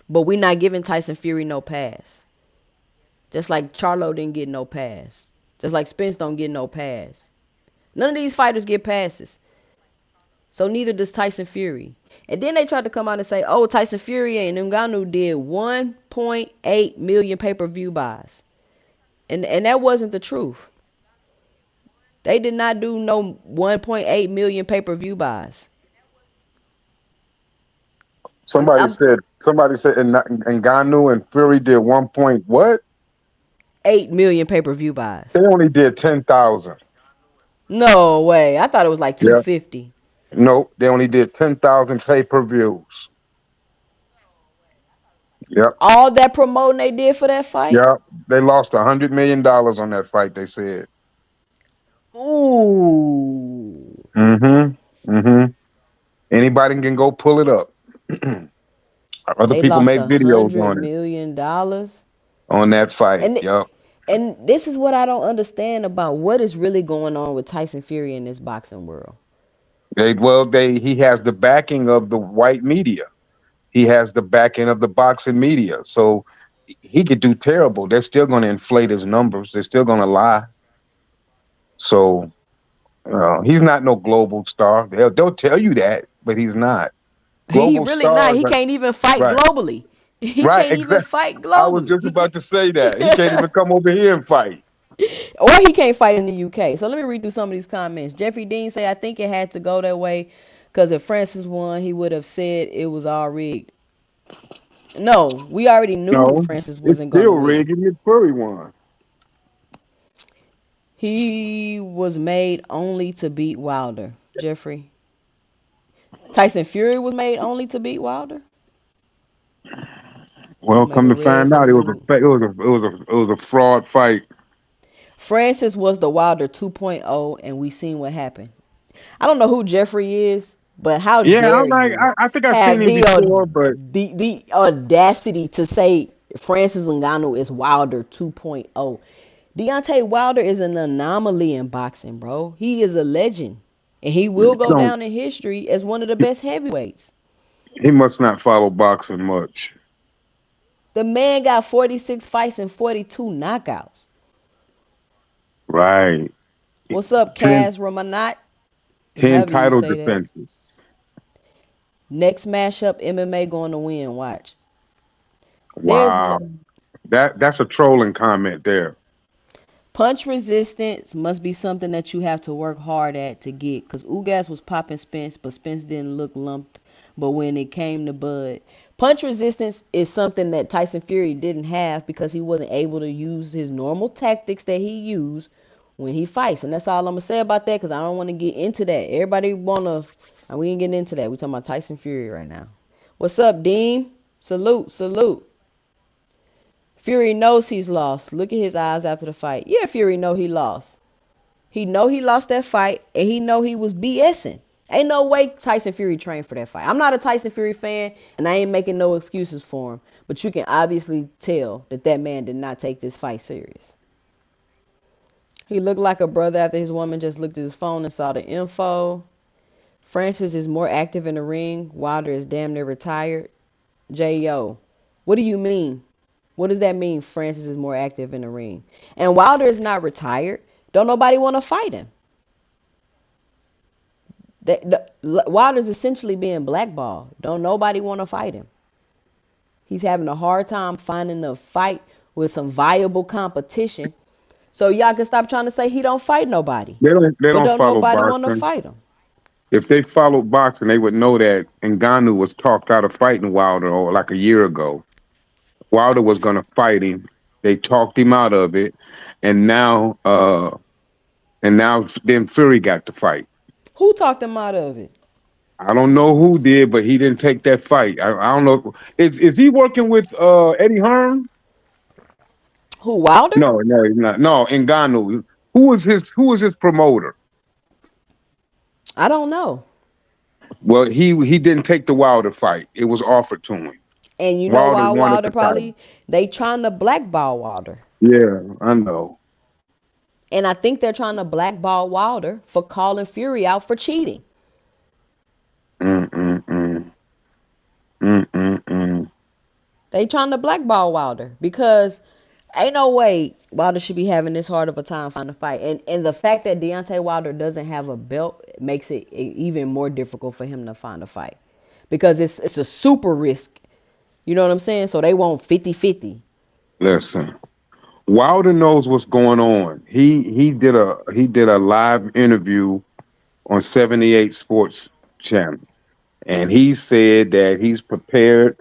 But we're not giving Tyson Fury no pass. Just like Charlo didn't get no pass. Just like Spence don't get no pass. None of these fighters get passes. So neither does Tyson Fury. And then they tried to come out and say, oh, Tyson Fury and Ngannou did 1.8 million pay-per-view buys. And that wasn't the truth. They did not do no 1.8 million pay-per-view buys. I'm Somebody said and Ngannou and Fury did 1 point what? 8 million pay-per-view buys. They only did 10,000. No way. I thought it was like Yeah. 250. Nope, they only did 10,000 pay-per-views. Yep. All that promoting they did for that fight? Yep. They lost $100 million on that fight, they said. Ooh. Mm-hmm. Mm-hmm. Anybody can go pull it up. Other They people lost make a videos hundred on it, million dollars. on that fight. And Yep. and this is what I don't understand about what is really going on with Tyson Fury in this boxing world. He has the backing of the white media. He has the backing of the boxing media. So he could do terrible. They're still going to inflate his numbers. They're still going to lie. So he's not no global star. They'll tell you that, but he's not. He Global really not. stars, He can't even fight right? globally. He Right, can't even exactly. fight I was globally. just about to say that. He can't even come over here and fight. Or he can't fight in the UK. So let me read through some of these comments. Jeffrey Dean say, I think it had to go that way because if Francis won, he would have said it was all rigged. No, we already knew No, Francis it's wasn't going to still win. rigged and it's Fury won. He was made only to beat Wilder. Jeffrey. Tyson Fury was made only to beat Wilder? Well, Maybe come to read find out, some new. it was a fraud fight. Francis was the Wilder 2.0, and we seen what happened. I don't know who Jeffrey is, but how Yeah, dare I'm like, you I think I've seen have him before, but the audacity to say Francis Ngannou is Wilder 2.0. Deontay Wilder is an anomaly in boxing, bro. He is a legend, and he will he go don't. down in history as one of the best heavyweights. He must not follow boxing much. The man got 46 fights and 42 knockouts. Right. What's up, 10, Kaz Ramanat? 10 However you title say that. defenses. Next matchup, MMA going to win. Watch. There's no, Wow. That's a trolling comment there. Punch resistance must be something that you have to work hard at to get. Cause Ugas was popping Spence, but Spence didn't look lumped. But when it came to Bud, punch resistance is something that Tyson Fury didn't have because he wasn't able to use his normal tactics that he used when he fights. And that's all I'm gonna say about that. Cause I don't want to get into that. Everybody wanna, and we ain't getting into that. We talking about Tyson Fury right now. What's up, Dean? Salute, salute. Fury knows he's lost. Look at his eyes after the fight. Yeah, Fury know he lost. He know he lost that fight, and he know he was BSing. Ain't no way Tyson Fury trained for that fight. I'm not a Tyson Fury fan, and I ain't making no excuses for him. But you can obviously tell that that man did not take this fight serious. He looked like a brother after his woman just looked at his phone and saw the info. Francis is more active in the ring. Wilder is damn near retired. J.O. What do you mean? What does that mean? Francis is more active in the ring. And Wilder is not retired. Don't nobody want to fight him. Wilder's essentially being blackballed. Don't nobody want to fight him. He's having a hard time finding a fight with some viable competition. So y'all can stop trying to say he don't fight nobody. They But don't don't follow nobody want to boxing. fight him. If they followed boxing, they would know that Ngannou was talked out of fighting Wilder or like a year ago. Wilder was going to fight him. They talked him out of it, and now then Fury got the fight. Who talked him out of it? I don't know who did, but he didn't take that fight. I don't know. Is he working with Eddie Hearn? Who, Wilder? No, he's not. No, Ngannou. Who was his promoter? I don't know. Well, he didn't take the Wilder fight. It was offered to him. And you know Wilder why wanted Wilder the title. probably they trying to blackball Wilder. Yeah, I know. And I think they're trying to blackball Wilder for calling Fury out for cheating. Mm mm mm mm mm mm. They trying to blackball Wilder because ain't no way Wilder should be having this hard of a time finding a fight. And the fact that Deontay Wilder doesn't have a belt makes it even more difficult for him to find a fight. Because it's a super risk. You know what I'm saying? So they want 50-50. Listen, Wilder knows what's going on. He did a live interview on 78 Sports Channel, and he said that he's prepared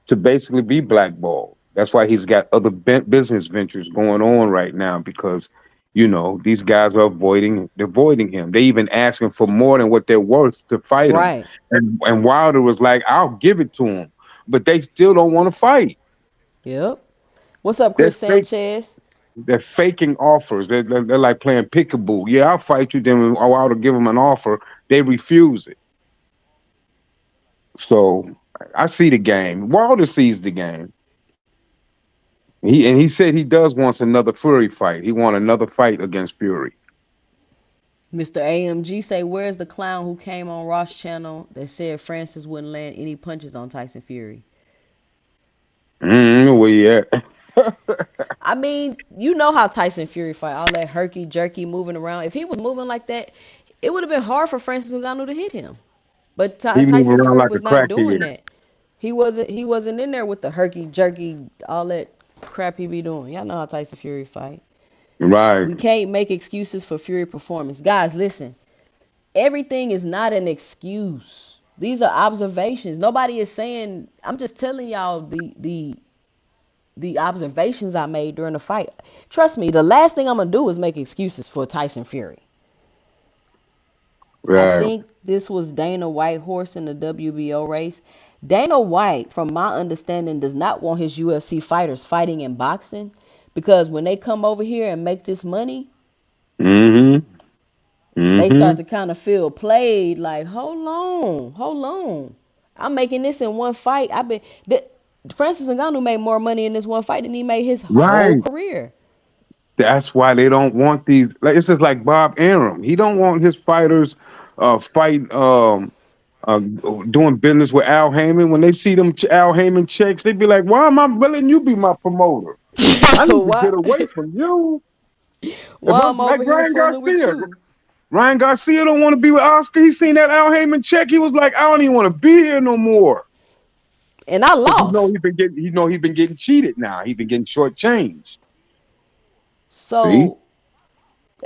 to basically be blackballed. That's why he's got other business ventures going on right now because these guys are avoiding him. They even asking for more than what they're worth to fight him. Right. And Wilder was like, "I'll give it to him," but they still don't want to fight. Yep. What's up, They're Chris fake. Sanchez? They're faking offers. They're like playing peekaboo. Yeah, I'll fight you. Then Wilder give them an offer. They refuse it. So I see the game. Wilder sees the game. He said he does wants another Fury fight. He want another fight against Fury. Mr. AMG say, where's the clown who came on Ross channel that said Francis wouldn't land any punches on Tyson Fury? Where you at? I mean, you know how Tyson Fury fight, all that herky jerky moving around. If he was moving like that, it would have been hard for Francis Ngannou to hit him. But He move Tyson around Fury like a was not doing crackhead. that. He wasn't in there with the herky jerky, all that crap he be doing. Y'all know how Tyson Fury fight. Right. We can't make excuses for Fury performance. Guys, listen. Everything is not an excuse. These are observations. Nobody is saying. I'm just telling y'all the observations I made during the fight. Trust me, the last thing I'm gonna do is make excuses for Tyson Fury. I Right. think this was Dana White horse in the WBO race. Dana White, from my understanding, does not want his UFC fighters fighting in boxing because when they come over here and make this money, Mm-hmm. they start Mm-hmm. to kind of feel played. Like, hold on. I'm making this in one fight. Francis Ngannou made more money in this one fight than he made his whole Right. career. That's why they don't want these. Like it's just like Bob Arum. He don't want his fighters fight uh doing business with Al Heyman. When they see them Al Heyman checks, they be like, "Why am I letting you be my promoter? I need to why? get away from you." If Why I'm I'm like over here fooling with you? Ryan Garcia don't want to be with Oscar. He seen that Al Heyman check. He was like, "I don't even want to be here no more." and I Because lost. he's been getting cheated now. He's been getting shortchanged. See? So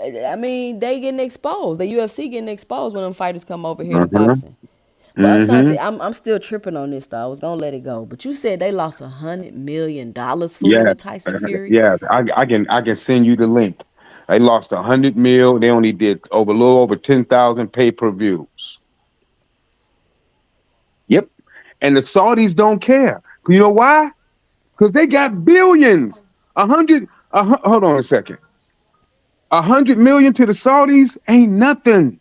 I mean, they getting exposed. The UFC getting exposed when them fighters come over here to Uh-huh. boxing. But Mm-hmm. Asante, I'm still tripping on this though. I was gonna let it go. But you said they lost $100 million fooling with Yes. Tyson Fury. Yes. I can send you the link. They lost 100 mil. They only did over a little over 10,000 pay-per-views. Yep. And the Saudis don't care. You know why? Because they got billions. Hold on a second. 100 million to the Saudis ain't nothing.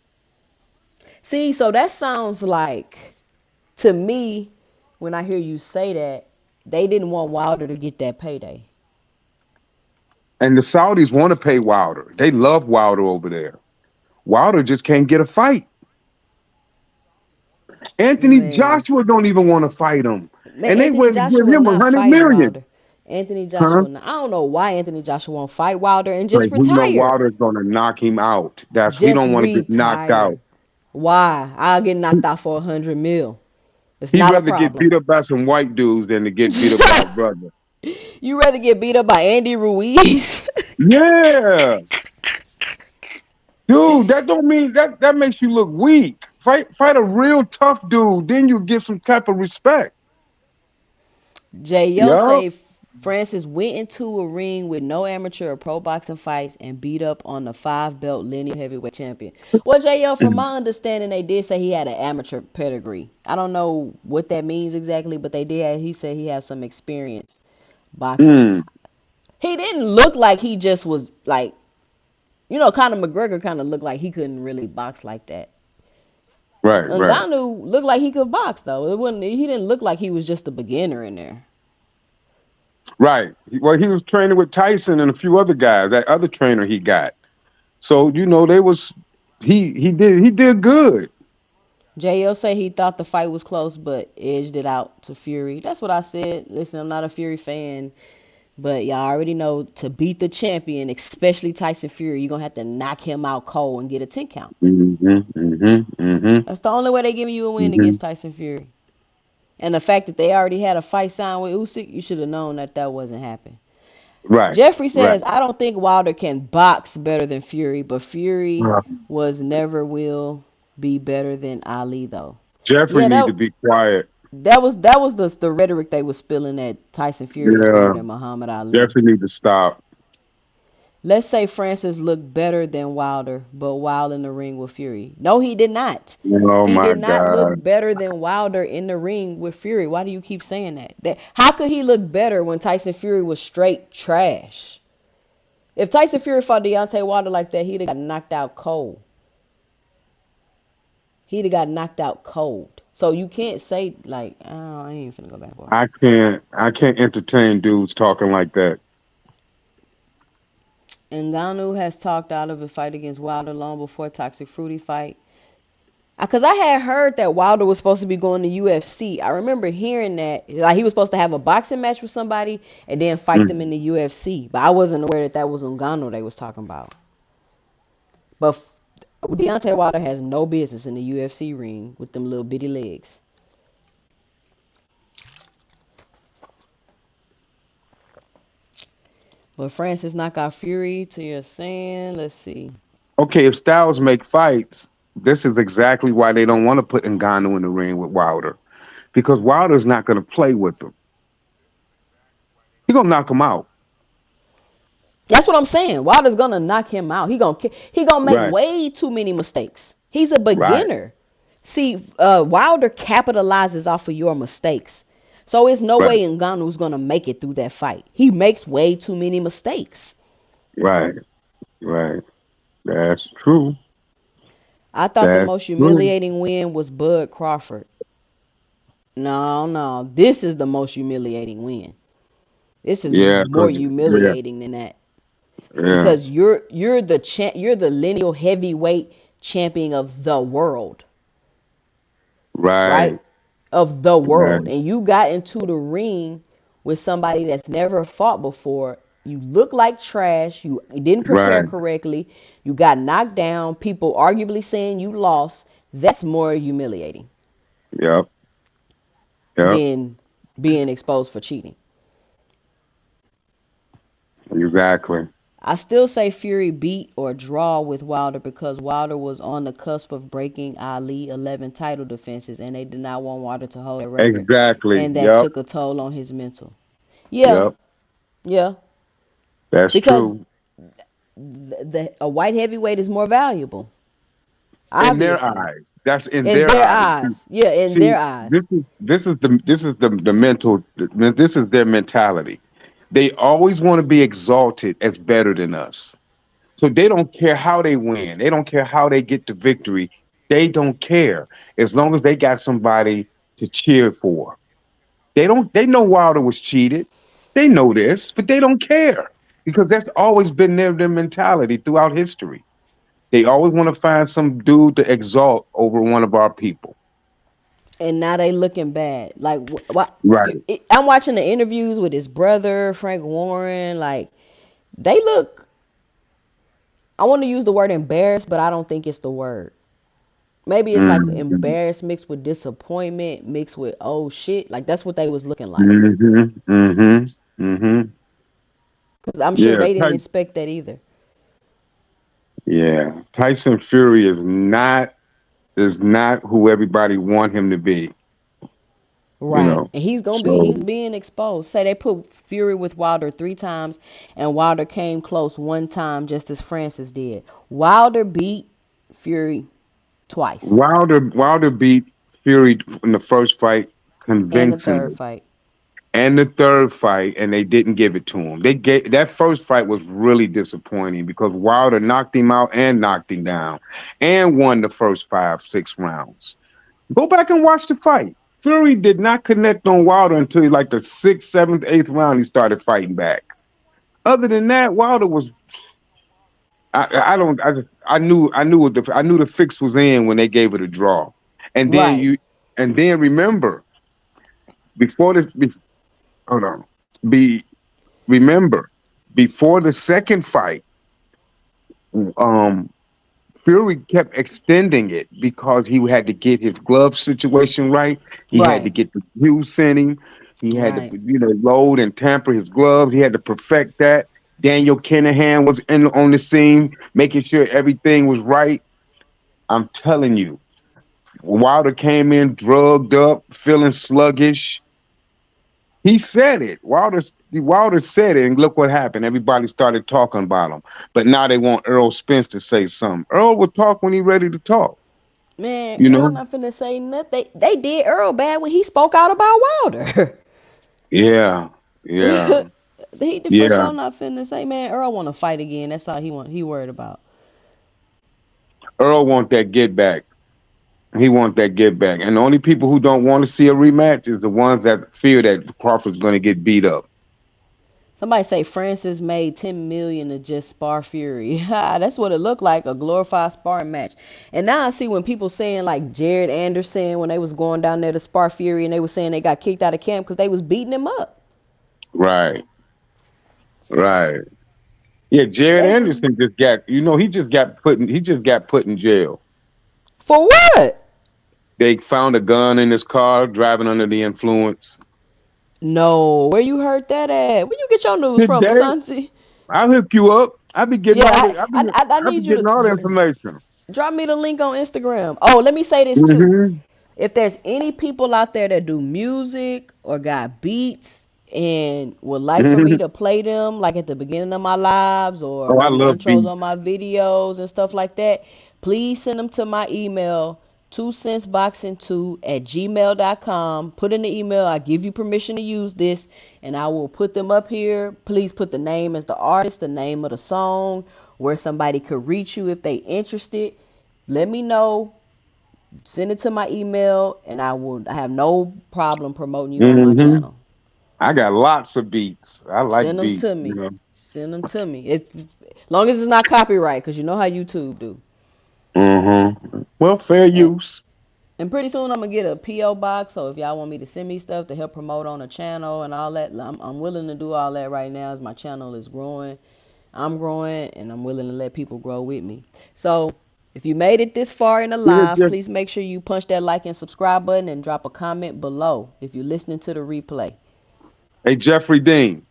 See, so that sounds like to me when I hear you say that they didn't want Wilder to get that payday. And the Saudis want to pay Wilder. They love Wilder over there. Wilder just can't get a fight. Anthony Man, Joshua don't even want to fight him. man, And they Anthony wouldn't give Joshua him a not hundred fighting million. Wilder. Anthony Huh? Joshua, I don't know why Anthony Joshua won't fight Wilder and just Like we know retire. Wilder's gonna knock him out. He Just don't want to get knocked retire. out. Why? I'll get knocked out for 100 mil. It's He'd not a rather get problem. beat up by some white dudes than to get beat up by his brother. You rather get beat up by Andy Ruiz? Yeah. Dude, that don't mean that makes you look weak. Fight a real tough dude, then you get some type of respect. J.O. Yeah. say Francis went into a ring with no amateur or pro boxing fights and beat up on the five belt lineal heavyweight champion. Well, J.O., from my understanding, they did say he had an amateur pedigree. I don't know what that means exactly, but they did. He said he has some experience boxing. Mm, He didn't look like he just was like, Conor McGregor kind of looked like he couldn't really box like that. right, right, Ngannou looked like he could box though. It wasn't. He didn't look like he was just a beginner in there. right. Well, he was training with Tyson and a few other guys. That other trainer he got. So they was he did good. JL say he thought the fight was close, but edged it out to Fury. That's what I said. Listen, I'm not a Fury fan, but y'all already know to beat the champion, especially Tyson Fury, you're gonna have to knock him out cold and get a 10 count. Mm-hmm, mm-hmm, mm-hmm, That's the only way they giving you a win mm-hmm. against Tyson Fury. And the fact that they already had a fight signed with Usyk, you should have known that that wasn't happening. Right, Jeffrey right. says, I don't think Wilder can box better than Fury, but Fury Uh, was never will be better than Ali though. Jeffrey Yeah, need to be quiet. that was the rhetoric they was spilling that Tyson Fury is better Yeah, than Muhammad Ali. Jeffrey need to stop. Let's say Francis looked better than Wilder, but while in the ring with Fury. No, he did not. Oh He my did not look God. better than Wilder in the ring with Fury. Why do you keep saying that? How could he look better when Tyson Fury was straight trash? If Tyson Fury fought Deontay Wilder like that, he'd have got knocked out cold. He'd have got knocked out cold. So you can't say like, oh, I ain't finna go back for. I can't entertain dudes talking like that. Ngannou has talked out of a fight against Wilder long before Toxic Fruity fight. Because I had heard that Wilder was supposed to be going to UFC. I remember hearing that, like he was supposed to have a boxing match with somebody and then fight them Mm. in the UFC. But I wasn't aware that that was Ngannou they was talking about. But Deontay Wilder has no business in the UFC ring with them little bitty legs. But Francis knockout Fury to your saying, let's see. Okay, if styles make fights, this is exactly why they don't want to put Ngannou in the ring with Wilder because Wilder's not going to play with them. He's gonna knock him out. That's what I'm saying. Wilder's gonna knock him out. He gonna make Right, way too many mistakes. He's a right, beginner. See, Wilder capitalizes off of your mistakes. So it's no right, way Ngannou's gonna make it through that fight. He makes way too many mistakes. right, right. That's true. I thought the That's most true. humiliating win was Bud Crawford. No, no, this is the most humiliating win. This is Yeah, more 'cause yeah, humiliating than that yeah, because you're the lineal heavyweight champion of the world, right? right, Of the right, world. And you got into the ring with somebody that's never fought before. You look like trash. You didn't prepare right. correctly. You got knocked down. People arguably saying you lost. That's more humiliating Yep, yep. than being exposed for cheating. Exactly. I still say Fury beat or draw with Wilder because Wilder was on the cusp of breaking Ali 11 title defenses, and they did not want Wilder to hold that record, Exactly. and that Yep. took a toll on his mental. Yeah, Yep. yeah, That's because true. a white heavyweight is more valuable, In their obviously, eyes. That's in in their their eyes. eyes. Yeah, in See, their eyes. this is the mental, this is their mentality. They always want to be exalted as better than us. So they don't care how they win. They don't care how they get the victory. They don't care as long as they got somebody to cheer for. They know Wilder was cheated. They know this, but they don't care because that's always been their mentality throughout history. They always want to find some dude to exalt over one of our people. And now they looking bad. Like what? Right. I'm watching the interviews with his brother Frank Warren. Like they look. I want to use the word embarrassed, but I don't think it's the word. Maybe it's like Mm-hmm. embarrassed mixed with disappointment mixed with oh shit. Like that's what they was looking like. Mm-hmm. Mm-hmm. Mm-hmm. Cause I'm sure Yeah. they didn't expect that either. Yeah. Tyson Fury is not who everybody want him to be. You Right. know. And he's So being exposed. Say they put Fury with Wilder 3 times and Wilder came close 1 time just as Francis did. Wilder beat Fury twice. Wilder beat Fury in the first fight And the third convincingly. fight. And the third fight, and they didn't give it to him. They gave that first fight was really disappointing because Wilder knocked him out and knocked him down, and won the first 5, 6 rounds. Go back and watch the fight. Fury did not connect on Wilder until like the sixth, seventh, eighth round. He started fighting back. Other than that, Wilder was. I don't. I knew the fix was in when they gave it a draw, and then Right. you, and then remember before this. Hold on. Be remember before the second fight, um, Fury kept extending it because he had to get his glove situation right. He had to Right. get the juice in him. He had to, Right. load and tamper his gloves. He had to perfect that. Daniel Kinahan was in on the scene, making sure everything was right. I'm telling you, Wilder came in drugged up, feeling sluggish. He said it. Wilder said it, and look what happened. Everybody started talking about him. But now they want Earl Spence to say something. Earl will talk when he's ready to talk. Man, You Earl know? not finna say nothing. They did Earl bad when he spoke out about Wilder. Yeah, yeah, He for yeah. sure not finna say, man, Earl wanna fight again. That's all he worried about. Earl want that get back. He want that get back. And the only people who don't want to see a rematch is the ones that fear that Crawford's going to get beat up. Somebody say Francis made 10 million to just spar Fury. That's what it looked like, a glorified sparring match. And now I see when people saying like Jared Anderson when they was going down there to spar Fury and they was saying they got kicked out of camp because they was beating him up. Right, right. Yeah, Jared They was Anderson just got, he just got put in jail. for what? They found a gun in his car driving under the influence. No, where you heard that at? Where you get your news from, Today, Asante? I'll hook you up. I be getting Yeah, all the I be I I be need you to getting all the information. drop me the link on Instagram. Oh, let me say this too. Hmm. If there's any people out there that do music or got beats and would like for me Hmm. to play them like at the beginning of my lives or Oh, I run the love intros on my beats. videos and stuff like that, please send them to my email 2centsboxing2@gmail.com. Put in the email, I give you permission to use this and I will put them up here. Please put the name as the artist, the name of the song, where somebody could reach you if they interested. Let me know, send it to my email and I have no problem promoting you on my Hmm. channel. I got lots of beats. I like Send them to beats. me. Send them to me. As long as it's not copyright, because you know how YouTube do. Well, fair And, use. and pretty soon I'm gonna get a PO box. So if y'all want me to send me stuff to help promote on the channel and all that, I'm willing to do all that right now as my channel is growing. I'm growing and I'm willing to let people grow with me. So If you made it this far in the Yeah, live, yeah. please make sure you punch that like and subscribe button and drop a comment below if you're listening to the replay. Hey, Jeffrey Dean,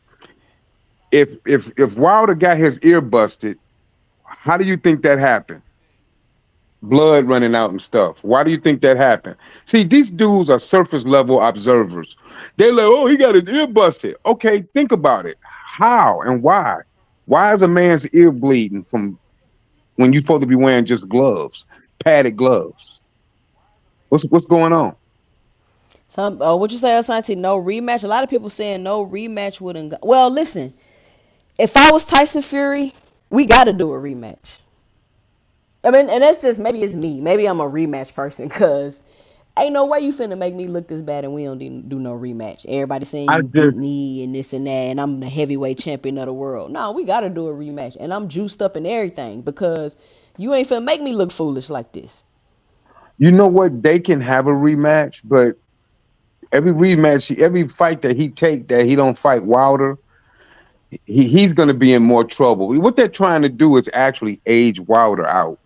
if Wilder got his ear busted, how do you think that happened? Blood running out and stuff. Why do you think that happened? See, these dudes are surface level observers. They're like, oh, he got his ear busted. Okay, think about it. How and why? Why is a man's ear bleeding from when you're supposed to be wearing just gloves, padded gloves? What's going on? Some, what you say, Asante? No rematch. A lot of people saying no rematch wouldn't. Well, listen. If I was Tyson Fury, we got to do a rematch. I mean, and that's just maybe it's me. Maybe I'm a rematch person, cause ain't no way you finna make me look this bad and we don't do no rematch. Everybody saying I you beat just me and this and that, and I'm the heavyweight champion of the world. No, we gotta do a rematch, and I'm juiced up and everything because you ain't finna make me look foolish like this. you know what? They can have a rematch, but every rematch, every fight that he take that he don't fight Wilder, he's going to be in more trouble. What they're trying to do is actually age Wilder out.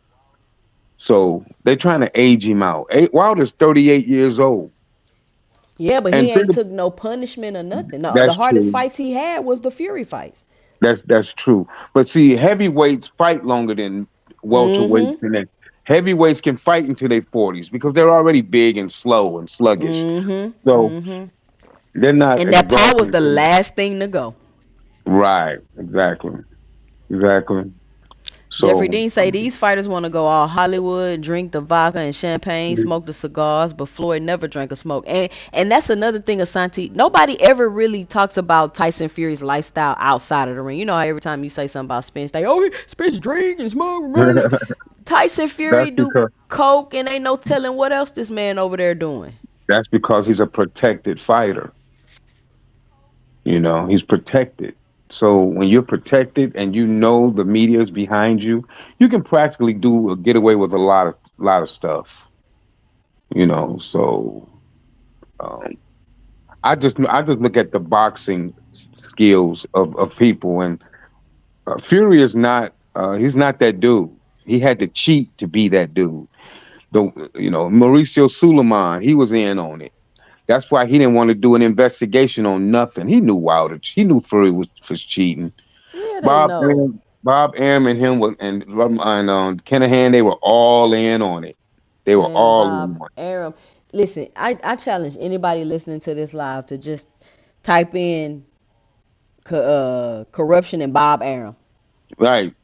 So they're trying to age him out. Wilder's 38 years old, Yeah, but he and ain't took no punishment or nothing. No, the that's hardest true. fights he had was the Fury fights. That's true. But see, heavyweights fight longer than Mm-hmm. welterweights, and then heavyweights can fight into their 40s because they're already big and slow and sluggish. Mm-hmm. So Mm-hmm. they're not And that power was exhausted. the last thing to go. Right. Exactly. Exactly. Jeffrey So Dean say these fighters want to go all Hollywood, drink the vodka and champagne, smoke the cigars, but Floyd never drank a smoke. And that's another thing, Asante. Nobody ever really talks about Tyson Fury's lifestyle outside of the ring. You know how every time you say something about Spence, they Spence drink and smoke, man. Tyson Fury that's do because coke and ain't no telling what else this man over there doing. he's a protected fighter. He's protected. So when you're protected and you know the media is behind you, you can practically get away with a lot of stuff. So um, I just look at the boxing skills of people, and Fury is not he's not that dude. He had to cheat to be that dude. Mauricio Suleiman, he was in on it. That's why he didn't want to do an investigation on nothing. He knew Wilder. He knew Fury was cheating. Yeah, they know. Bob Arum and him and Kenahan, they were all in on it. They were Man, all Bob in on Arum. Listen, I challenge anybody listening to this live to just type in corruption and Bob Arum. it. Right,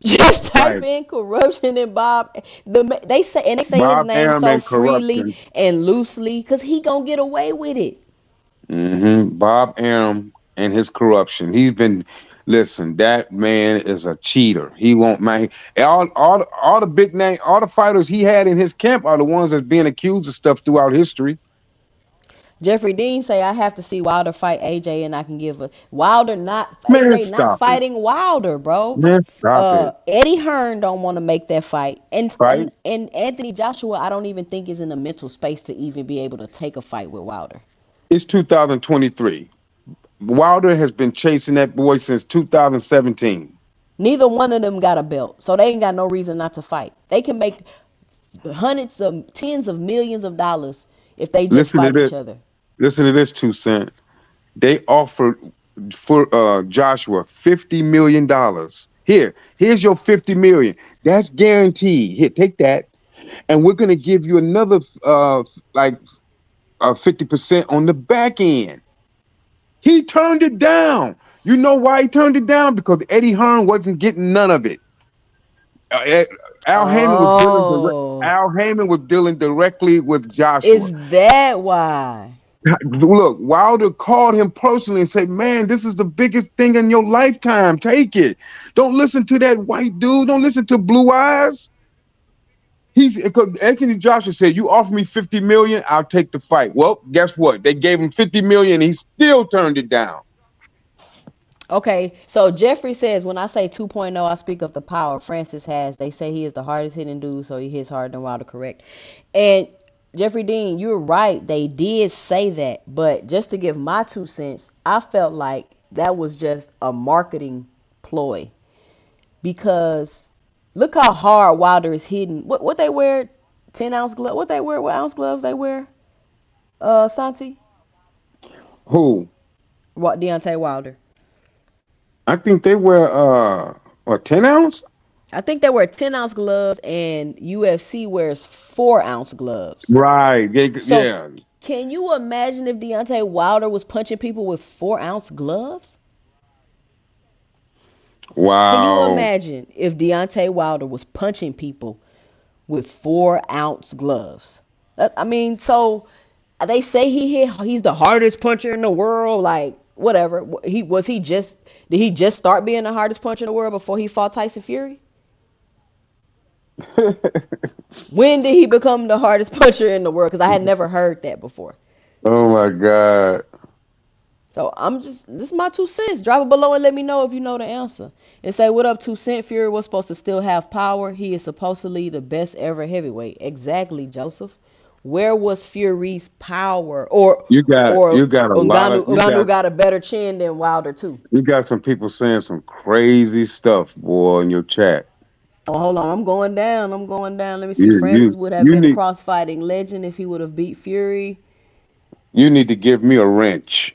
Just type right. in corruption and Bob. They say his Bob name Arum so and freely corruption. and loosely because he gonna get away with it. Bob Arum and his corruption. Listen, that man is a cheater. He won't mind. All the big name, all the fighters he had in his camp are the ones that's being accused of stuff throughout history. Jeffrey Dean say I have to see Wilder fight AJ and I can give a Wilder not Man, AJ not stop it. fighting Wilder, bro. Man, stop it. Eddie Hearn don't want to make that fight, and Right? and and Anthony Joshua I don't even think is in the mental space to even be able to take a fight with Wilder. It's 2023. Wilder has been chasing that boy since 2017. Neither one of them got a belt, so they ain't got no reason not to fight. They can make hundreds of tens of millions of dollars if they just Listen to fight this. each other. Listen to this, 2 Cent. They offered for Joshua $50 million. Here's your 50 million. That's guaranteed. Here, take that, and we're gonna give you another like 50% on the back end. He turned it down. You know why he turned it down? Because Eddie Hearn wasn't getting none of it. Uh, Ed- Al Heyman was dealing direct. Oh, Al Heyman was dealing directly with Joshua. is that why? Look, Wilder called him personally and said, "Man, this is the biggest thing in your lifetime. Take it. Don't listen to that white dude. Don't listen to Blue Eyes." Because Anthony Joshua said, "You offer me 50 million, I'll take the fight." Well, guess what? They gave him 50 million, and he still turned it down. Okay, so Jeffrey says when I say 2.0, I speak of the power Francis has. They say he is the hardest hitting dude, so he hits harder than Wilder, correct? And Jeffrey Dean, you're right. They did say that, but just to give my 2 cents, I felt like that was just a marketing ploy because Look how hard Wilder is hitting. What they wear? 10 ounce glove. What they wear? What ounce gloves they wear? Santi. Who? What Deontay Wilder? I think they wear a 10 ounce. I think they wear 10 ounce gloves, and UFC wears 4 ounce gloves. Right. So Yeah. can you imagine if Deontay Wilder was punching people with 4 ounce gloves? Can you Wow. imagine if Deontay Wilder was punching people with 4 ounce gloves? I mean, so they say he's the hardest puncher in the world. Like whatever. He just did he just start being the hardest puncher in the world before he fought Tyson Fury? When did he become the hardest puncher in the world? Because I had never heard that before. Oh my God. So this is my 2 cents. Drop it below and let me know if you know the answer. And say, what up, 2 Cent? Fury was supposed to still have power. He is supposedly the best ever heavyweight. Exactly, Joseph. Where was Fury's power? Or You got a lot of Ngannou got a better chin than Wilder too. you got some people saying some crazy stuff, boy, in your chat. Oh, hold on. I'm going down. I'm going down. Let me see. You Francis you would have you been a need cross-fighting legend if he would have beat Fury. you need to give me a wrench.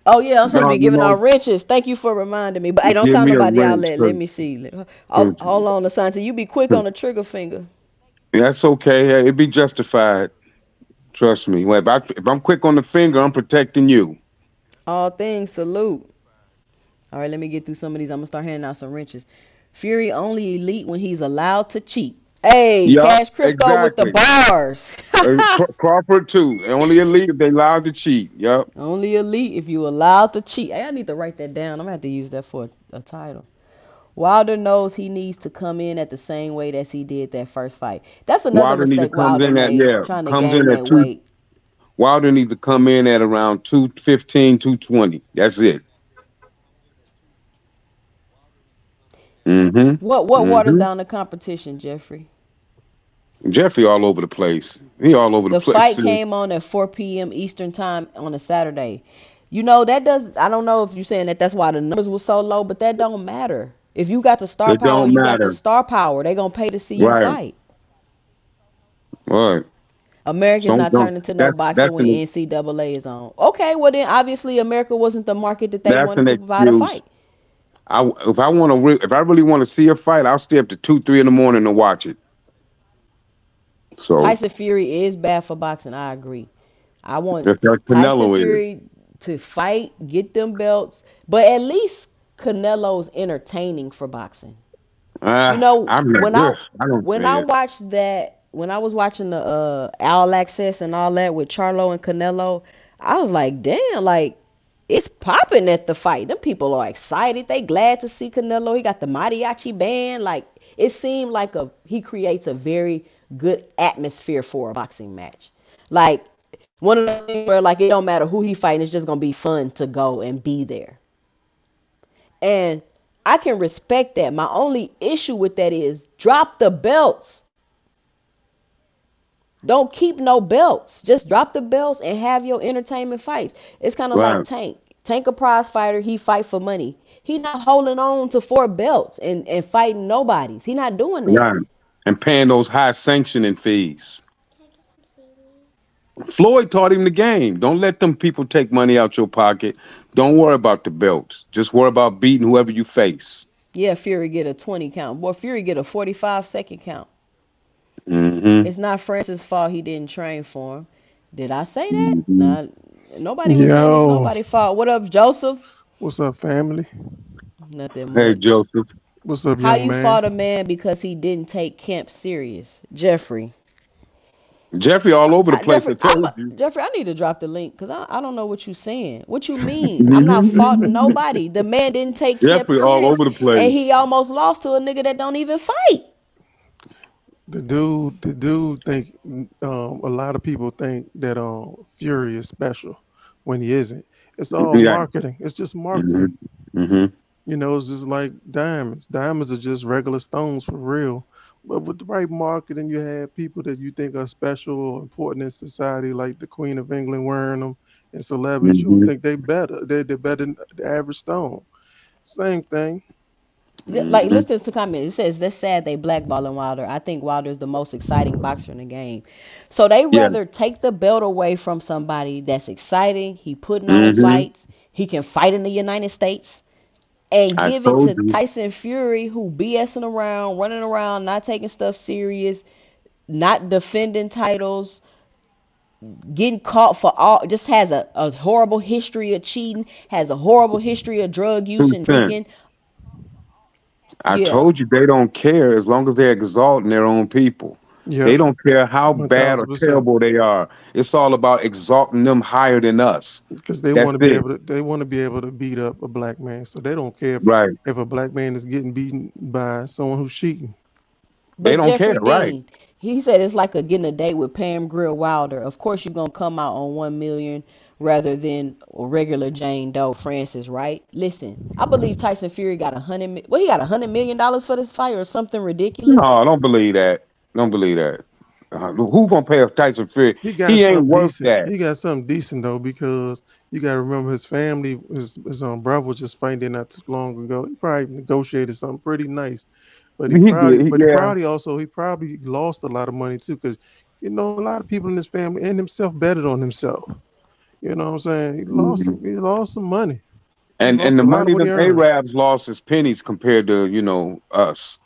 Oh yeah, I'm supposed to be God, you giving know, out wrenches. Thank you for reminding me. But hey, don't give tell me a nobody the wrench, outlet. Let 'cause- me see. Hold 'cause- on, Asante. You be quick on the 'cause trigger finger. that's okay. Hey, it be justified. Trust me. Well, if I'm quick on the finger, I'm protecting you. All things salute. All right, let me get through some of these. I'm gonna start handing out some wrenches. Fury only elite when he's allowed to cheat. Hey, Yup, Cash Crypto with the exactly. bars. Crawford too. Only elite if they allowed to cheat. Yup. Only elite if you allowed to cheat. Hey, I need to write that down. I'm gonna have to use that for a title. Wilder knows he needs to come in at the same weight as he did that first fight. That's another Wilder need to mistake comes Wilder in at made, yeah trying to comes gain in at that two. weight. Wilder needs to come in at around 215, 220. That's it. Mm-hmm. What waters Mm-hmm. down the competition, Jeffrey? Jeffrey all over the place. He all over the The place. fight Sis. came on at 4 p.m. Eastern time on a Saturday. You know that does. I don't know if you're saying that that's why the numbers were so low, but that don't matter. If you got the star It power, don't you got the matter. star power. They gonna pay to see you Right. fight. Right. America's not Don't. turning to no That's boxing when an NCAA is on. Okay, well then obviously America wasn't the market that they that's wanted an to provide a excuse. fight. If I want to if I really want to see a fight, I'll stay up to 2, 3 in the morning to watch it. So Tyson Fury is bad for boxing. I agree. I want just like Tyson Canelo is. Fury to fight, get them belts, but at least Canelo's entertaining for boxing. You know, I'm not. Ugh, I don't when say I it. watched that, when I was watching the All Access and all that with Charlo and Canelo, I was like, damn, like it's popping at the fight. Them people are excited. They glad to see Canelo. He got the mariachi band. Like it seemed like he creates a very good atmosphere for a boxing match. Like one of the things where like it don't matter who he fighting, it's just gonna be fun to go and be there. And I can respect that. My only issue with that is drop the belts. Don't keep no belts. Just drop the belts and have your entertainment fights. It's kind of like Right. Tank. Tank a prize fighter. He fight for money. He not holding on to 4 belts and fighting nobodies. He not doing that. Right. And paying those high sanctioning fees. Floyd taught him the game. Don't let them people take money out your pocket. Don't worry about the belts. Just worry about beating whoever you face. Yeah, Fury get a 20 count. Boy, Fury get a 45-second count. Mm-hmm. It's not Francis' fault he didn't train for him. Did I say that? Mm-hmm. Nah, nobody was saying it's Yo, nobody's fault. What up, Joseph? what's up, family? Nothing Hey, much. Joseph. What's up, How young you man? fought a man because he didn't take camp serious, Jeffrey? Jeffrey all over the place. I Jeffrey, told you. I need to drop the link because I don't know what you're saying. What you mean? I'm not faulting nobody. The man didn't take camp Jeffrey all serious, over the and place. he almost lost to a nigga that don't even fight. The dude think a lot of people think that Fury is special when he isn't. It's all Yeah. marketing. It's just Mm-hmm. marketing. Mm-hmm. You know, it's just like diamonds. Diamonds are just regular stones for real. But with the right marketing, you have people that you think are special or important in society, like the Queen of England wearing them, and celebrities. You don't Mm-hmm. think they're better. They're better than the average stone. Same thing. Like, Hmm. listen to the comment. It says that's sad they blackballing Wilder. I think Wilder is the most exciting boxer in the game. So they Yeah. rather take the belt away from somebody that's exciting. He putting on Hmm. fights. He can fight in the United States and I give it told to you. Tyson Fury, who BSing around, running around, not taking stuff serious, not defending titles, getting caught for all, just has a horrible history of cheating, has a horrible history of drug use Two and cents. drinking. I Yeah. told you they don't care as long as they're exalting their own people. They Yep, don't care how one bad or thousand percent. terrible they are. It's all about exalting them higher than us. Because they want That's to be it. able to, they want to be able to beat up a black man. So they don't care Right. if a black man is getting beaten by someone who's cheating. They But don't care. Jeffrey Right. Dean, he said it's like a getting a date with Pam Grill Wilder. Of course, you're gonna come out on 1 million rather than a regular Jane Doe Francis, right? Listen, I believe Tyson Fury got well, he got $100 million for this fight or something ridiculous. No, don't believe that. Don't believe that. Who gonna pay a Tyson Fury? He got He ain't something worth decent. that. He got something decent though, because you got to remember his family, his brother was just fighting not too long ago. He probably negotiated something pretty nice, but He did. he Yeah. probably also he probably lost a lot of money too, because a lot of people in his family and himself betted on himself. You know what I'm saying? Mhm. He lost some money. He And lost the a lot of money what he them earned. Arabs lost is pennies compared to us.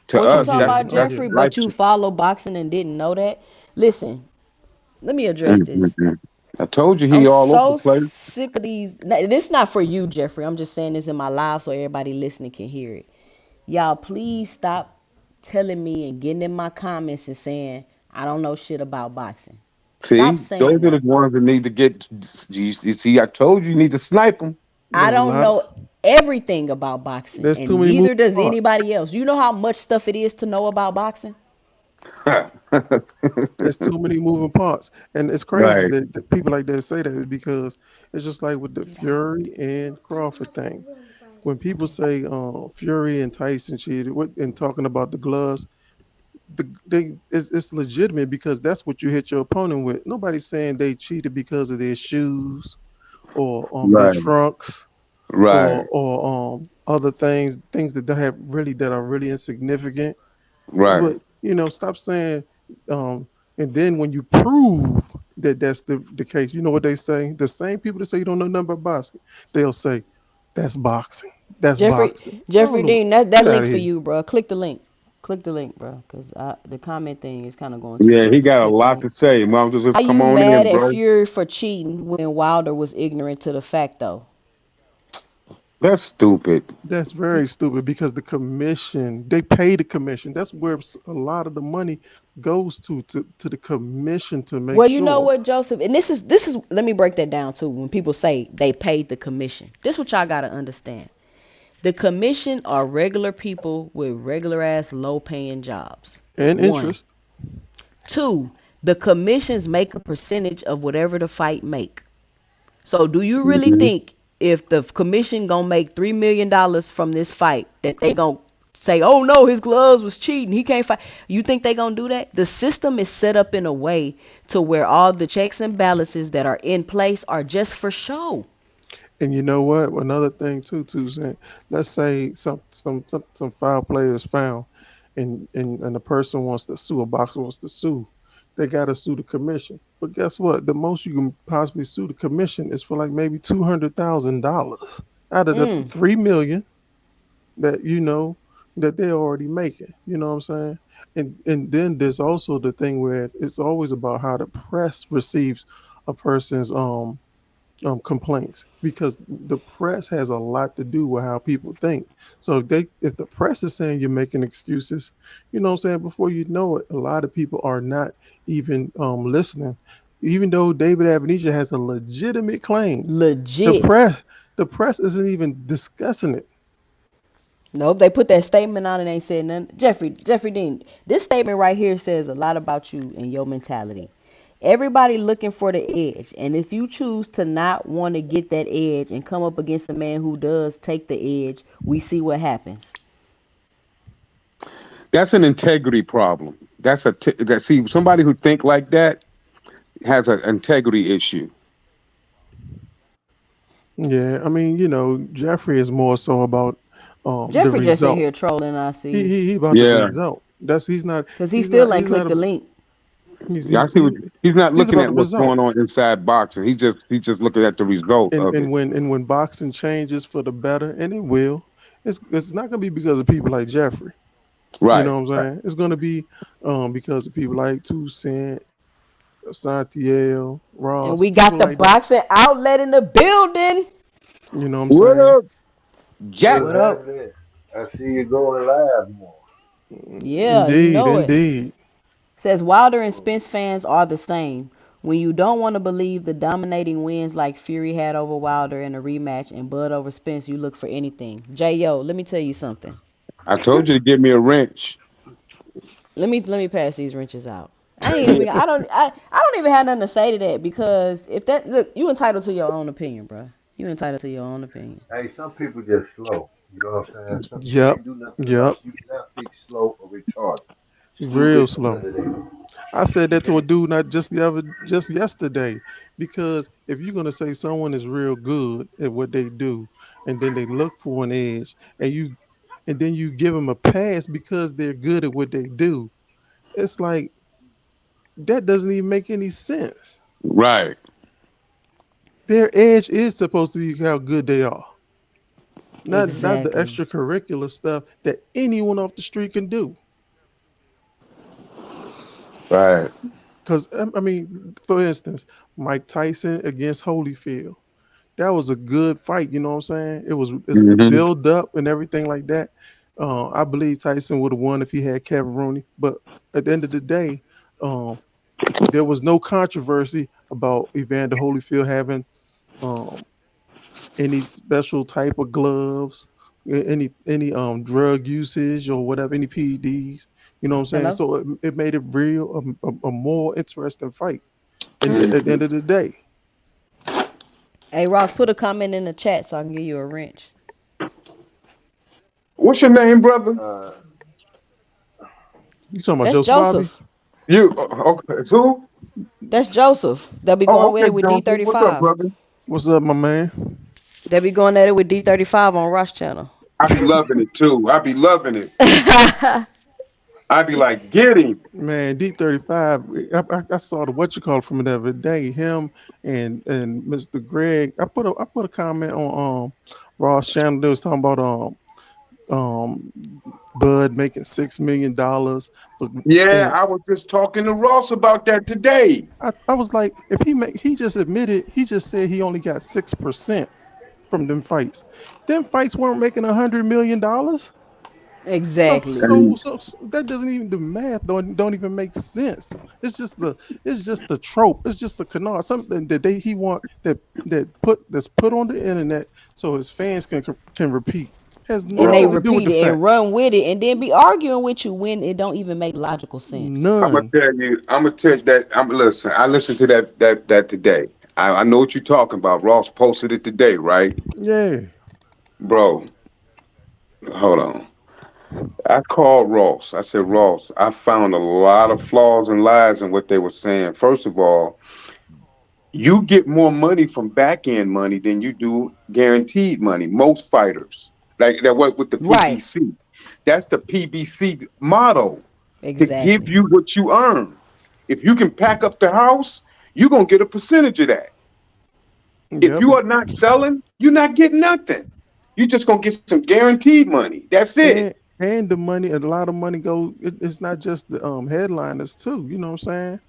To What you us, talking Yeah, about, oh that's yeah. Jeffrey? life. But you follow boxing and didn't know that? Listen, let me address this. Mhm. I told you I'm he all over the so place. sick of these. This not for you, Jeffrey. I'm just saying this in my live so everybody listening can hear it. Y'all, please stop telling me and getting in my comments and saying I don't know shit about boxing. Stop See, saying those are the that. ones that need to get. You see, I told you, you need to snipe them. I There's a don't lot of know everything about boxing, there's too and many moving neither does parts. anybody else. You know how much stuff it is to know about boxing? There's too many moving parts, and it's crazy Right. that people like that say that, because it's just like with the Fury and Crawford thing. When people say Fury and Tyson cheated, and talking about the gloves, it's legitimate because that's what you hit your opponent with. Nobody's saying they cheated because of their shoes or their Right. trunks Right. or other things that they have really that are really insignificant. Right. But stop saying, um, and then when you prove that that's the case, you know what they say? The same people that say you don't know nothing about boxing, they'll say that's boxing. That's Jeffrey boxing. I don't Jeffrey know. Dean, that Get out link of for here. you, bro. Click the link. Click the link, bro, because the comment thing is kind of going too Yeah, far. he Just got a click the lot link. to say. Mom, How just come you on mad in, at bro. Fury for cheating when Wilder was ignorant to the fact though? That's stupid. That's very stupid, because the commission, they pay the commission. That's where a lot of the money goes to the commission to make Well, you know sure. what, Joseph, and this is let me break that down too. When people say they paid the commission, this what y'all gotta understand. The commission are regular people with regular ass low paying jobs. And One. interest. Two, the commissions make a percentage of whatever the fight make. So do you really Hmm. think if the commission gonna make $3 million from this fight that they gonna say, oh no, his gloves was cheating, he can't fight? You think they gonna do that? The system is set up in a way to where all the checks and balances that are in place are just for show. And you know what? Another thing too, saying, let's say some foul play is found, and the person wants to sue, a boxer wants to sue, they got to sue the commission. But guess what? The most you can possibly sue the commission is for like maybe $200,000 out of the Mm, 3 million that that they're already making. You know what I'm saying? And then there's also the thing where it's always about how the press receives a person's complaints, because the press has a lot to do with how people think. So if the press is saying you're making excuses, you know what I'm saying, before you know it, a lot of people are not even listening. Even though David Avenetia has a legitimate claim, the legit. press the press isn't even discussing it. Nope, they put that statement on and ain't said nothing. Jeffrey Dean, this statement right here says a lot about you and your mentality. Everybody looking for the edge, and if you choose to not want to get that edge and come up against a man who does take the edge, we see what happens. That's an integrity problem. That see somebody who think like that has an integrity issue. Yeah, I mean, Jeffrey is more so about the Jeffrey just in result. here trolling. I see, He about the Yeah. result. That's cause he still ain't he's not clicked a the link. he's Yeah, I he's see he's, what he's not he's looking about at the what's result. going on inside boxing. He's just looking at the result of it. And when boxing changes for the better, and it will, it's not gonna be because of people like Jeffrey. You Right. know what I'm Right. saying? It's gonna be because of people like Toussaint, Santiago, And Ross, we got people the like that. boxing outlet in the building. You know what I'm What saying? up, Jack? What's What up? happening? I see you going live more. Yeah, you Indeed, know it. indeed. Says Wilder and Oh, Spence fans are the same. When you don't want to believe the dominating wins like Fury had over Wilder in a rematch and Bud over Spence, you look for anything. Jay, yo, let me tell you something. I told you to give me a wrench. Let me pass these wrenches out. I don't even have nothing to say to that because if that look, you entitled to your own opinion, bro. You entitled to your own opinion. hey, some people just slow. You know what I'm saying? You Yep, can't do nothing yep. about. You cannot fix slow or retarded, Real stupid or slow. none of that. I said You that to a can't. dude not just yesterday, because if you're gonna say someone is real good at what they do, and then they look for an edge, and then you give them a pass because they're good at what they do, it's like that doesn't even make any sense. Right. Their edge is supposed to be how good they are, not the Exactly. extracurricular stuff that anyone off the street can do. Right. Because I mean, for instance, Mike Tyson against Holyfield. That was a good fight. You know what I'm saying? It's the Hmm. build up and everything like that. I believe Tyson would have won if he had Kevin Rooney. But at the end of the day, um, there was no controversy about Evander Holyfield having um, any special type of gloves, any drug usage or whatever, any PEDs. You know what I'm saying? Hello? So it made it real a more interesting fight. And at the end of the day, Hey Ross, put a comment in the chat so I can give you a wrench. What's your name, brother? Uh, you talking about That's Joe Swabby? Joseph. You okay? It's who? That's Joseph. They'll be Oh, going with okay, it with Jonesy. What's up, D35. brother? What's up, my man? They'll be going at it with D35 on Rush Channel. I be loving it too. I be loving it. I be like, get him. Man, D35. I saw the what you call from the other day. Him and Mr. Greg. I put a comment on Ross channel. They was talking about um Bud making $6 million, but Yeah, and I was just talking to Ross about that today. I was like, if he just admitted, he just said he only got 6% from them fights. Them fights weren't making $100 million. So Exactly. so And so so that doesn't even the math don't even make sense. It's just the trope. It's just the canard. Something that he want that's put on the internet so his fans can repeat. Has And they nothing to bro, do with repeat the it and facts. run with it and then be arguing with you when it don't even make logical sense. I'm gonna None. tell you. I'm gonna tell you that. I'm listen. I listened to that today. I know what you're talking about. Ross posted it today, right, Yeah. bro? Hold on. I called Ross. I said, Ross, I found a lot of flaws and lies in what they were saying. First of all, you get more money from back end money than you do guaranteed money. Most fighters, like that, work with the Right. PBC. That's the PBC motto, to give Exactly. you what you earn. If you can pack up the house, you're gonna get a percentage of that. If Yep. you are not selling, you're not getting nothing. You're just gonna get some guaranteed money. That's it. And the money, a lot of money it's not just the headliners too. You know what I'm saying?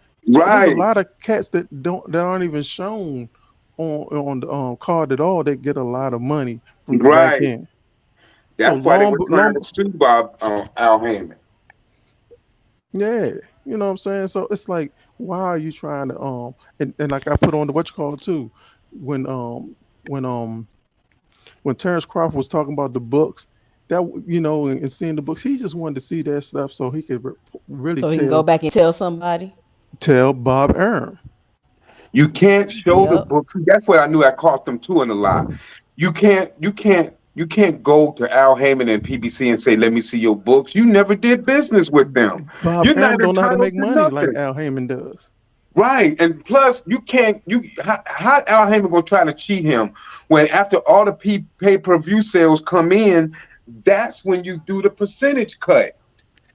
There's a Right, lot of cats that aren't even shown on the card at all that get a lot of money from the back right. end. So That's why they long, were trying long, to sue Bob Al Heyman. yeah, you know what I'm saying. So it's like, why are you trying to and like I put on the what you call it too, when when um when Terrence Crawford was talking about the books, that and seeing the books, he just wanted to see that stuff so he could really So he can go back and tell somebody. tell Bob Arum. You can't show the Yep. book. See, that's what I knew I caught them too in a lie. You can't go to Al Heyman and PBC and say, "Let me see your books." You never did business with them. Bob You're not Arum don't know how to entitled make to money like nothing. Al Heyman does. Right. And plus, you can't, how Al Heyman gonna try to cheat him when after all the pay per view sales come in, That's when you do the percentage cut.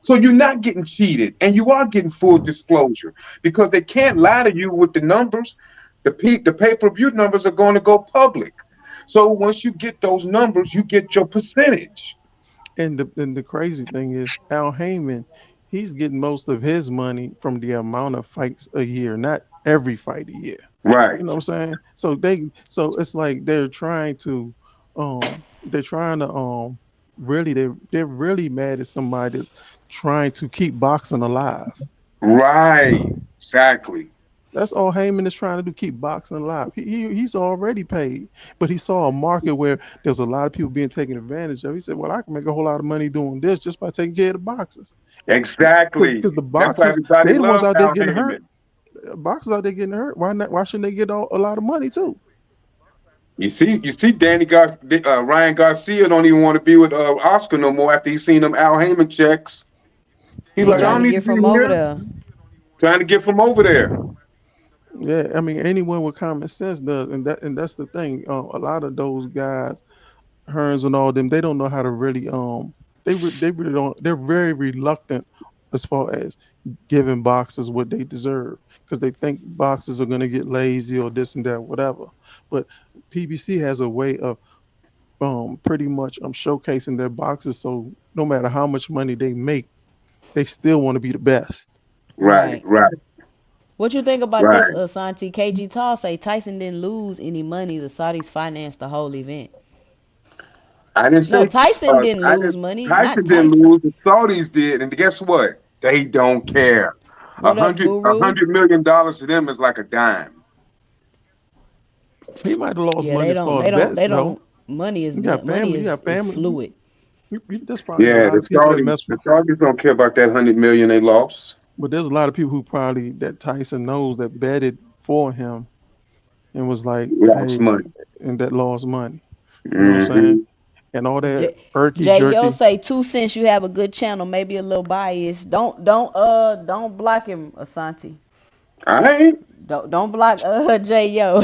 So you're not getting cheated and you are getting full disclosure because they can't lie to you with the numbers. The pay-per-view numbers are going to go public. So once you get those numbers, you get your percentage. And the crazy thing is, Al Heyman, he's getting most of his money from the amount of fights a year, not every fight a year. Right. You know what I'm saying? So it's like they're trying to really they're really mad at somebody that's trying to keep boxing alive. Right. Exactly. That's all Heyman is trying to do, keep boxing alive. He's already paid, but he saw a market where there's a lot of people being taken advantage of. He said, "Well, I can make a whole lot of money doing this just by taking care of the boxers." Exactly. Because the That's why boxers, everybody they the ones loves out there Al getting hurt. Heyman. Boxers out there getting hurt. Why not? Why shouldn't they get a lot of money too? You see, Ryan Garcia don't even want to be with Oscar no more after he's seen them Al Heyman checks. He's He like, I trying don't to need to get be from over here. there. Trying to get from over there. Yeah, I mean, anyone with common sense does, and that's the thing. A lot of those guys, Hearns and all them, they don't know how to really they really don't. They're very reluctant as far as giving boxers what they deserve because they think boxers are going to get lazy or this and that, whatever. But PBC has a way of pretty much showcasing their boxers, so no matter how much money they make, they still want to be the best. Right, Right. right, What you think about this, right. Asante? KG Tall say Tyson didn't lose any money. The Saudis financed the whole event. I didn't No, say Tyson didn't I lose didn't money. Not Tyson didn't Tyson. lose, the Saudis did, and guess what? They don't care. A What up, hundred a Guru? hundred million dollars to them is like a dime. He might have lost Yeah, money they as don't. far as They don't. bets They though. don't. Money is You got good. Money family, you got is family. fluid. There's probably a Yeah, lot of people that mess The with, Saudis don't care about that 100 million they lost. but there's a lot of people who probably that Tyson knows that betted for him and was like, Lost hey, money. and that lost money. You know what I'm saying? Hmm. And all that J irky J Yo jerky. say 2 cents. You have a good channel, maybe a little biased. Don't block him, Asante. I ain't. Don't block J Yo.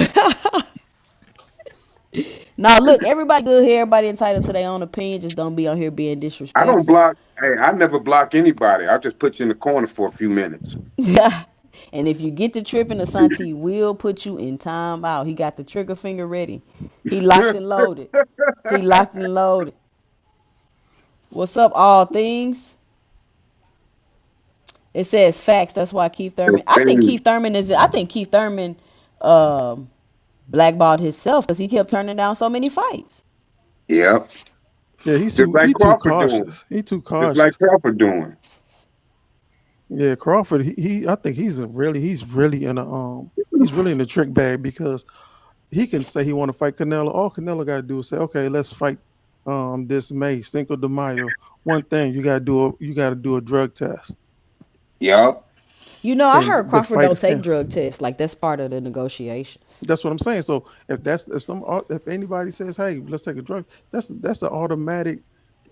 Now look, everybody good here. Everybody entitled to their own opinion. Just don't be on here being I don't disrespectful. block. Hey, I never block anybody. I just put you in the corner for a few minutes. And if you get to tripping, Asante will put you in time out. He got the trigger finger ready. He locked and loaded. He locked and loaded. What's up, all things? It says facts. That's why Keith Thurman. I think Thing. Keith Thurman is. I think Keith Thurman um, blackballed himself because he kept turning down so many fights. Yep. Yeah, he's Just too like he too Crawford doing. cautious. He too Just like cautious. Crawford doing. Yeah, Crawford. He I think he's really in a trick bag because he can say he want to fight Canelo. All Canelo got to do is say, okay, let's fight this May, Cinco de Mayo. One thing you got to do a drug test, I and heard the Crawford fight don't is take canceled. drug tests. Like that's part of the negotiations. That's what I'm saying. So if anybody says, hey, let's take a drug, that's an automatic.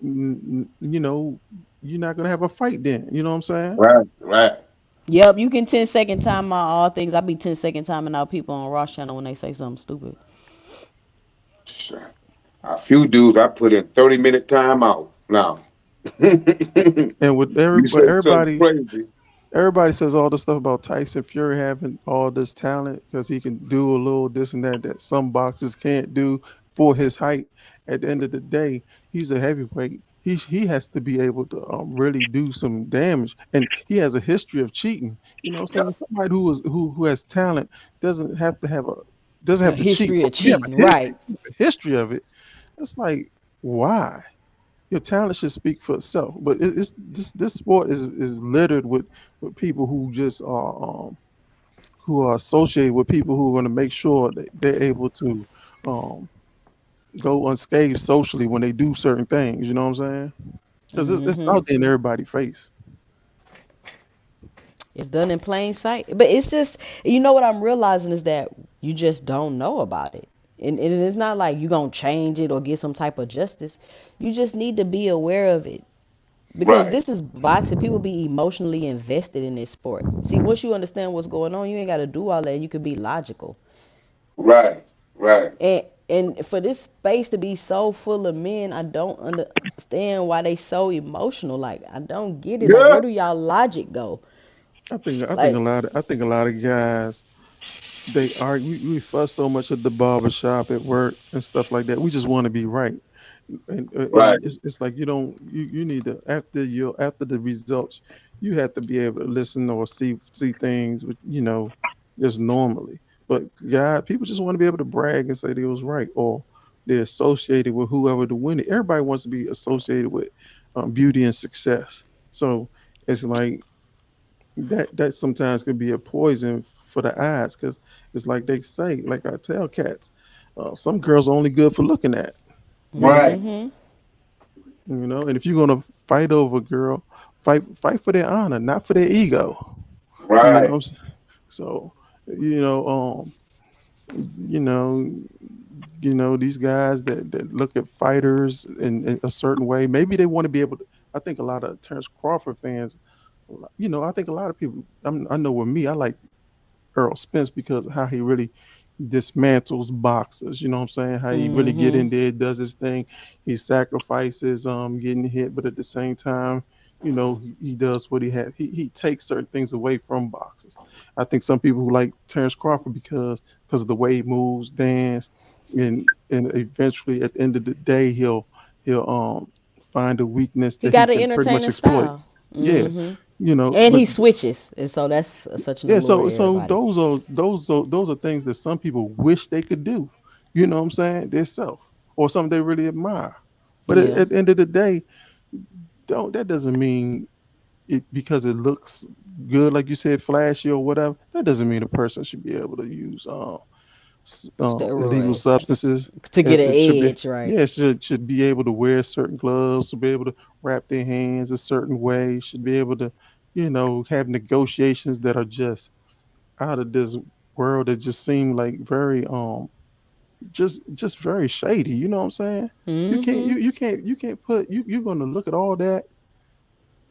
You know, you're not gonna have a fight then. You know what I'm saying? Right, right. Yep, you can 10-second time out all things. I be 10-second timing out people on Ross channel when they say something stupid. Sure. A few dudes I put in 30-minute timeout now. You And with say something crazy. everybody says all this stuff about Tyson Fury having all this talent because he can do a little this and that some boxers can't do for his height. At the end of the day, he's a heavyweight. He has to be able to really do some damage, and he has a history of cheating. You know, what I'm saying somebody who has talent doesn't A have to cheat, history but of you have cheating, a history, right? history of it. It's like why? Your talent should speak for itself. But it's this sport is littered with people who just are who are associated with people who are going to make sure that they're able to um, go unscathed socially when they do certain things. You know what I'm saying? Because it's Hmm. out there in everybody's face. It's done in plain sight. But it's just, what I'm realizing is that you just don't know about it. And it's not like you're going to change it or get some type of justice. You just need to be aware of it. Because Right, this is boxing. People be emotionally invested in this sport. See, once you understand what's going on, you ain't got to do all that. You can be logical. right, right. And for this space to be so full of men, I don't understand why they so emotional. Like I don't get it. Like Yeah. where do y'all logic go? I think a Like lot of guys, they are we fuss so much at the barber shop, at work and stuff like that. We just want to be right. Right. And it's like you need to, after the results, you have to be able to listen or see things with, just normally. But God, people just want to be able to brag and say they was right, or they're associated with whoever the winner. Everybody wants to be associated with beauty and success. So it's like that sometimes could be a poison for the eyes, because it's like they say, like I tell cats, some girls are only good for looking at. Right. mm-hmm. And if you're gonna fight over a girl, fight for their honor, not for their ego. You know Right. what I'm saying? So, you know, um, you know, these guys that look at fighters in a certain way, maybe they want to be able to. I think a lot of Terrence Crawford fans, I think a lot of people. I know with me, I like Earl Spence because of how he really dismantles boxers. You know what I'm saying? How he really get Mm-hmm. in there, does his thing. He sacrifices getting hit, but at the same time, he does what he has. He takes certain things away from boxers. I think some people who like Terrence Crawford because of the way he moves, dance, and eventually at the end of the day he'll find a weakness He that he got an can pretty much entertaining exploit. style. Yeah, Mm-hmm. And but he switches, and so that's such an yeah, allure so to everybody. those are things that some people wish they could do. You know what I'm saying? Their self, or something they really admire. But Yeah. at the end of the day, don't that doesn't mean it because it looks good, like you said, flashy or whatever. That doesn't mean a person should be able to use illegal Steroids substances. to get an It should be, edge, right? yeah, should be able to wear certain gloves, should be able to wrap their hands a certain way, should be able to, have negotiations that are just out of this world, that just seem like very just very shady. You know what I'm saying? Mm-hmm. You can't put you're gonna look at all that.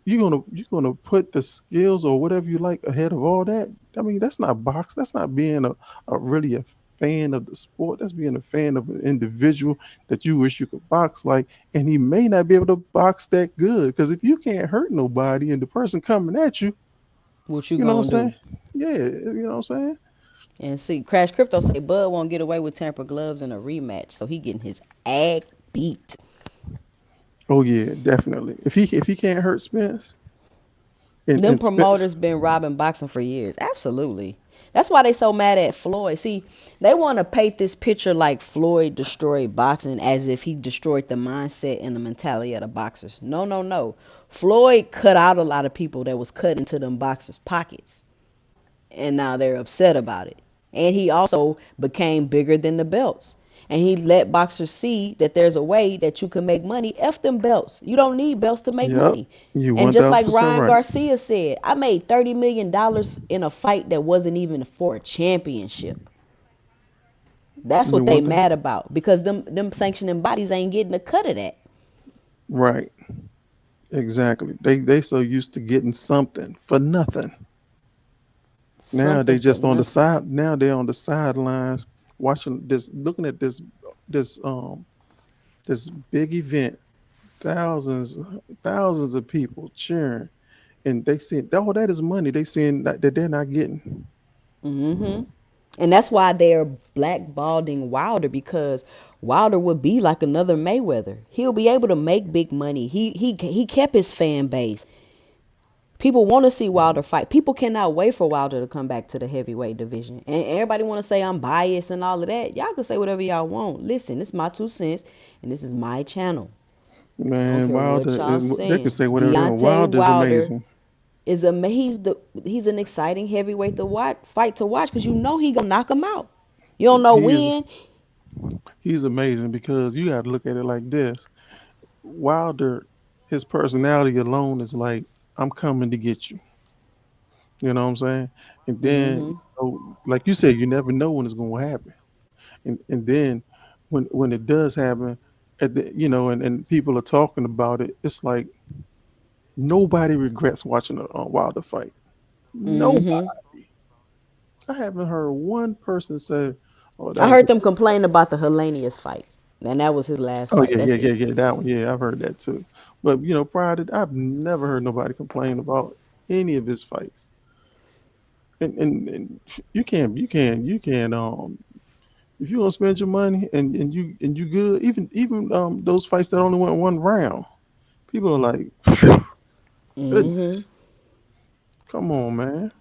You're gonna put the skills or whatever you like ahead of all that. I mean, that's not box. That's not being a really a fan of the sport. That's being a fan of an individual that you wish you could box like, and he may not be able to box that good, because if you can't hurt nobody and the person coming at you, What you you know what I'm gonna saying? do? Yeah, you know what I'm saying? And see, Crash Crypto say Bud won't get away with temper gloves in a rematch, so he getting his ass beat. Oh yeah, definitely. If he can't hurt Spence Them and Spence, promoters been robbing boxing for years. Absolutely. That's why they so mad at Floyd. See, they want to paint this picture like Floyd destroyed boxing as if he destroyed the mindset and the mentality of the boxers. No, no, no. Floyd cut out a lot of people that was cut into them boxers' pockets, and now they're upset about it. And he also became bigger than the belts. And he let boxers see that there's a way that you can make money. F them belts. You don't need belts to make yep, money. you And one just thousand like percent Ryan right. Garcia said, I made $30 million in a fight that wasn't even for a championship. That's You what they want that mad about because them sanctioning bodies ain't getting a cut of that. right? Exactly. They so used to getting something for nothing. Now Something they for just on the nothing. side. Now they're on the sidelines watching this, looking at this this big event. Thousands thousands of people cheering, and they see, oh, that is money. They seeing that they're not getting. Hmm. And that's why they're blackballing Wilder because Wilder would be like another Mayweather. He'll be able to make big money. He kept his fan base. People want to see Wilder fight. People cannot wait for Wilder to come back to the heavyweight division. And everybody want to say I'm biased and all of that. Y'all can say whatever y'all want. Listen, it's my 2 cents, and this is my channel. I don't Man, care what Wilder y'all is. They can saying. say whatever they want. Deontay Wilder's Wilder amazing. he's an exciting heavyweight to watch, fight to watch because you know he gonna knock him out. You don't know He is. when. He's amazing because you got to look at it like this. Wilder, his personality alone is like, I'm coming to get you. You know what I'm saying? And then, Hmm. like you said, you never know when it's going to happen. And then when it does happen, and people are talking about it, it's like nobody regrets watching a Wilder fight. Nobody. Hmm. I haven't heard one person say, Oh, that I was. heard them complain about the Hellenius fight, and that was his last Oh fight. yeah, yeah, That's yeah, it. yeah. That one, yeah, I've heard that too. But prior to that, I've never heard nobody complain about any of his fights. And you can if you gonna spend your money and you good, even those fights that only went one round, people are like, Hmm. goodness, come on, man.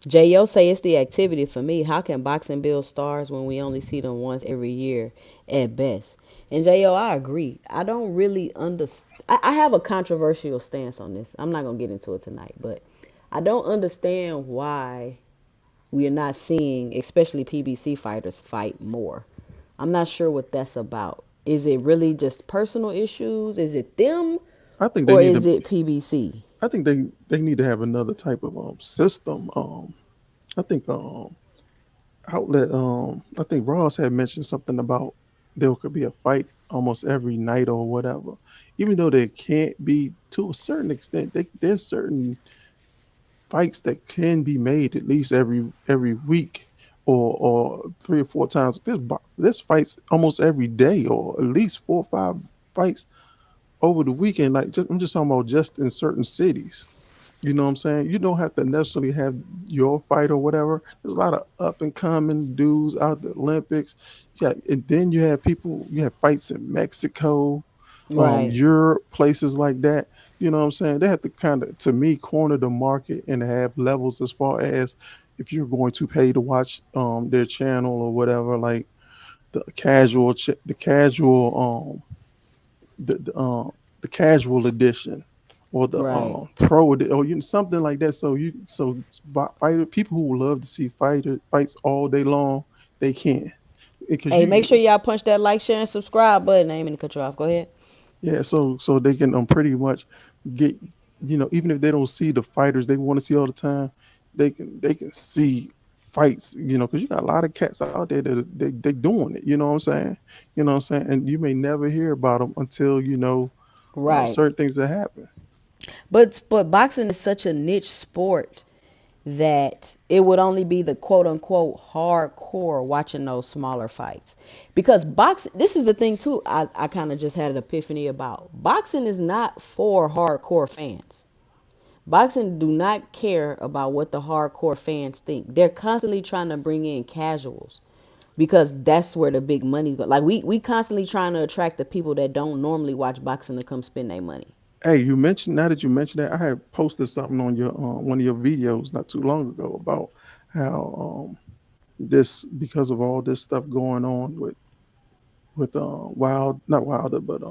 J.O. say it's the activity for me. How can boxing build stars when we only see them once every year at best? And J.O., I agree. I don't really understand. I have a controversial stance on this. I'm not going to get into it tonight, but I don't understand why we are not seeing, especially PBC fighters, fight more. I'm not sure what that's about. Is it really just personal issues? Is it them? I think they Or need is to. it PBC? I think they need to have another type of system. I think outlet. I think Ross had mentioned something about there could be a fight almost every night or whatever. Even though there can't be, to a certain extent, there's certain fights that can be made at least every week or 3 or 4 times. There's fights almost every day, or at least 4 or 5 fights over the weekend. Like I'm just talking about just in certain cities. You know what I'm saying? You don't have to necessarily have your fight or whatever. There's a lot of up and coming dudes out the Olympics. Yeah, and then you have fights in Mexico, Right, Europe, places like that. You know what I'm saying? They have to kind of, to me, corner the market and have levels as far as if you're going to pay to watch their channel or whatever, like the casual the casual edition or the right. or something like that. Fighter people who love to see fights all day long, they can, because Hey, make sure y'all punch that like, share, and subscribe button. I ain't mean to cut you off. Go ahead. yeah, so they can pretty much get, even if they don't see the fighters they want to see all the time, they can see fights, because you got a lot of cats out there that they doing it. You know what I'm saying? You know what I'm saying? And you may never hear about them until Right. certain things that happen. But boxing is such a niche sport that it would only be the quote unquote hardcore watching those smaller fights. Because boxing, this is the thing too, I kind of just had an epiphany about. Boxing is not for hardcore fans. Boxing do not care about what the hardcore fans think. They're constantly trying to bring in casuals because that's where the big money go. Like we constantly trying to attract the people that don't normally watch boxing to come spend their money. Hey, now that you mentioned that, I had posted something on your one of your videos not too long ago about how this, because of all this stuff going on with not Wilder, but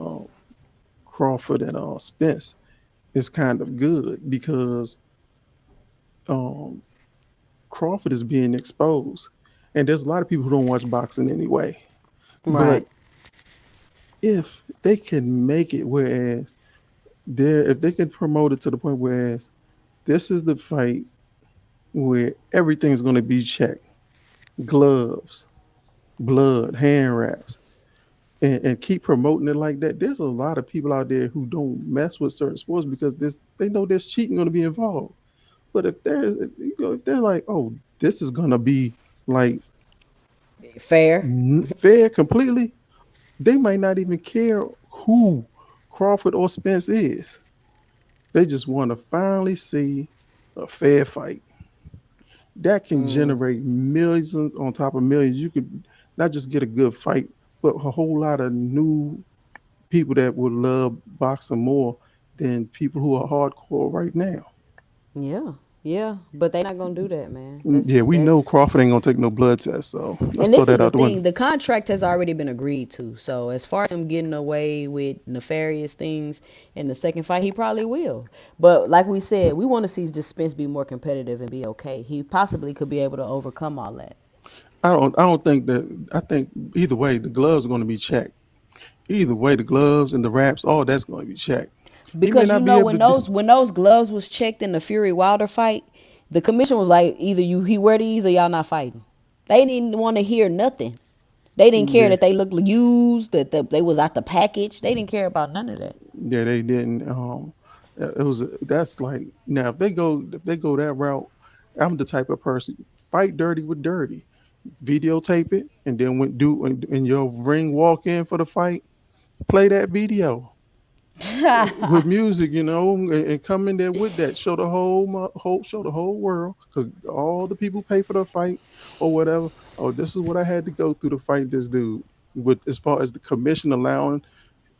Crawford and Spence, is kind of good because um, Crawford is being exposed, and there's a lot of people who don't watch boxing anyway. Right. But if they can make it, whereas if they can promote it to the point whereas this is the fight where everything's going to be checked, gloves, blood, hand wraps, and keep promoting it like that. There's a lot of people out there who don't mess with certain sports because they know there's cheating going to be involved. But if they're like, oh, this is going to be like Fair. fair completely, they might not even care who Crawford or Spence is. They just want to finally see a fair fight that can Mm. generate millions on top of millions. You could not just get a good fight, but a whole lot of new people that would love boxing more than people who are hardcore right now. Yeah, yeah, but they not gonna do that, man. Yeah, we know That's Crawford ain't gonna take no blood test, so let's and throw this is that the out the window. thing. The contract has already been agreed to. So as far as him getting away with nefarious things in the second fight, he probably will. But like we said, we want to see Spence be more competitive and be okay. He possibly could be able to overcome all that. I don't think that. I think either way, the gloves are going to be checked. Either way, the gloves and the wraps, all that's going to be checked. He may Because not be able when to do. those gloves was checked in the Fury Wilder fight, the commission was like, either he wear these or y'all not fighting. They didn't want to hear nothing. They didn't care Yeah, that they looked used, that they was out the package. They didn't care about none of that. yeah, they didn't. It was that's like, now if they go that route, I'm the type of person, fight dirty with dirty. videotape it, and then when do in your ring walk in for the fight, play that video with music, and come in there with that. Show the show the whole world, because all the people pay for the fight or whatever. Oh, this is what I had to go through to fight this dude. With as far as the commission allowing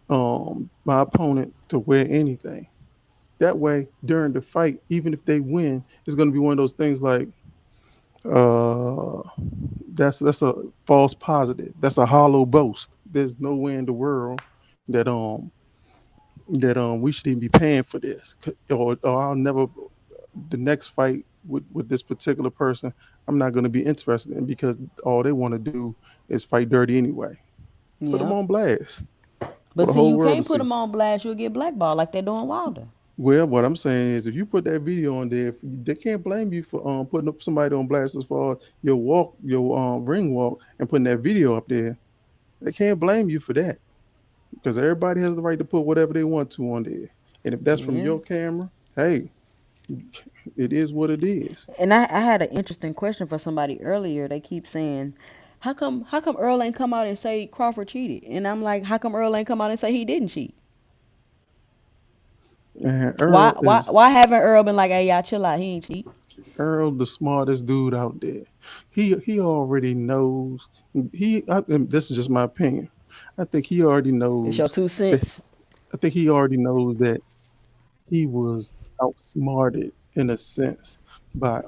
my opponent to wear anything. That way, during the fight, even if they win, it's going to be one of those things like, uh, that's a false positive. That's a hollow boast. There's no way in the world that we should even be paying for this, or I'll never the next fight with this particular person. I'm not going to be interested in, because all they want to do is fight dirty anyway. Put them Yep. on blast for But the see, whole you world to can't put see. them on blast. You'll get blackballed like they're doing Wilder. Well, what I'm saying is, if you put that video on there, they can't blame you for putting up somebody on blast as far as your ring walk, and putting that video up there. They can't blame you for that, because everybody has the right to put whatever they want to on there. And if that's from Yeah. your camera, hey, it is what it is. And I had an interesting question for somebody earlier. They keep saying, how come Earl ain't come out and say Crawford cheated? And I'm like, how come Earl ain't come out and say he didn't cheat? And Why Earl why is why haven't Earl been like, hey, y'all chill out, he ain't cheat? Earl, the smartest dude out there. He already knows. And this is just my opinion. I think he already It's your knows two that. cents. I think he already knows that he was outsmarted in a sense by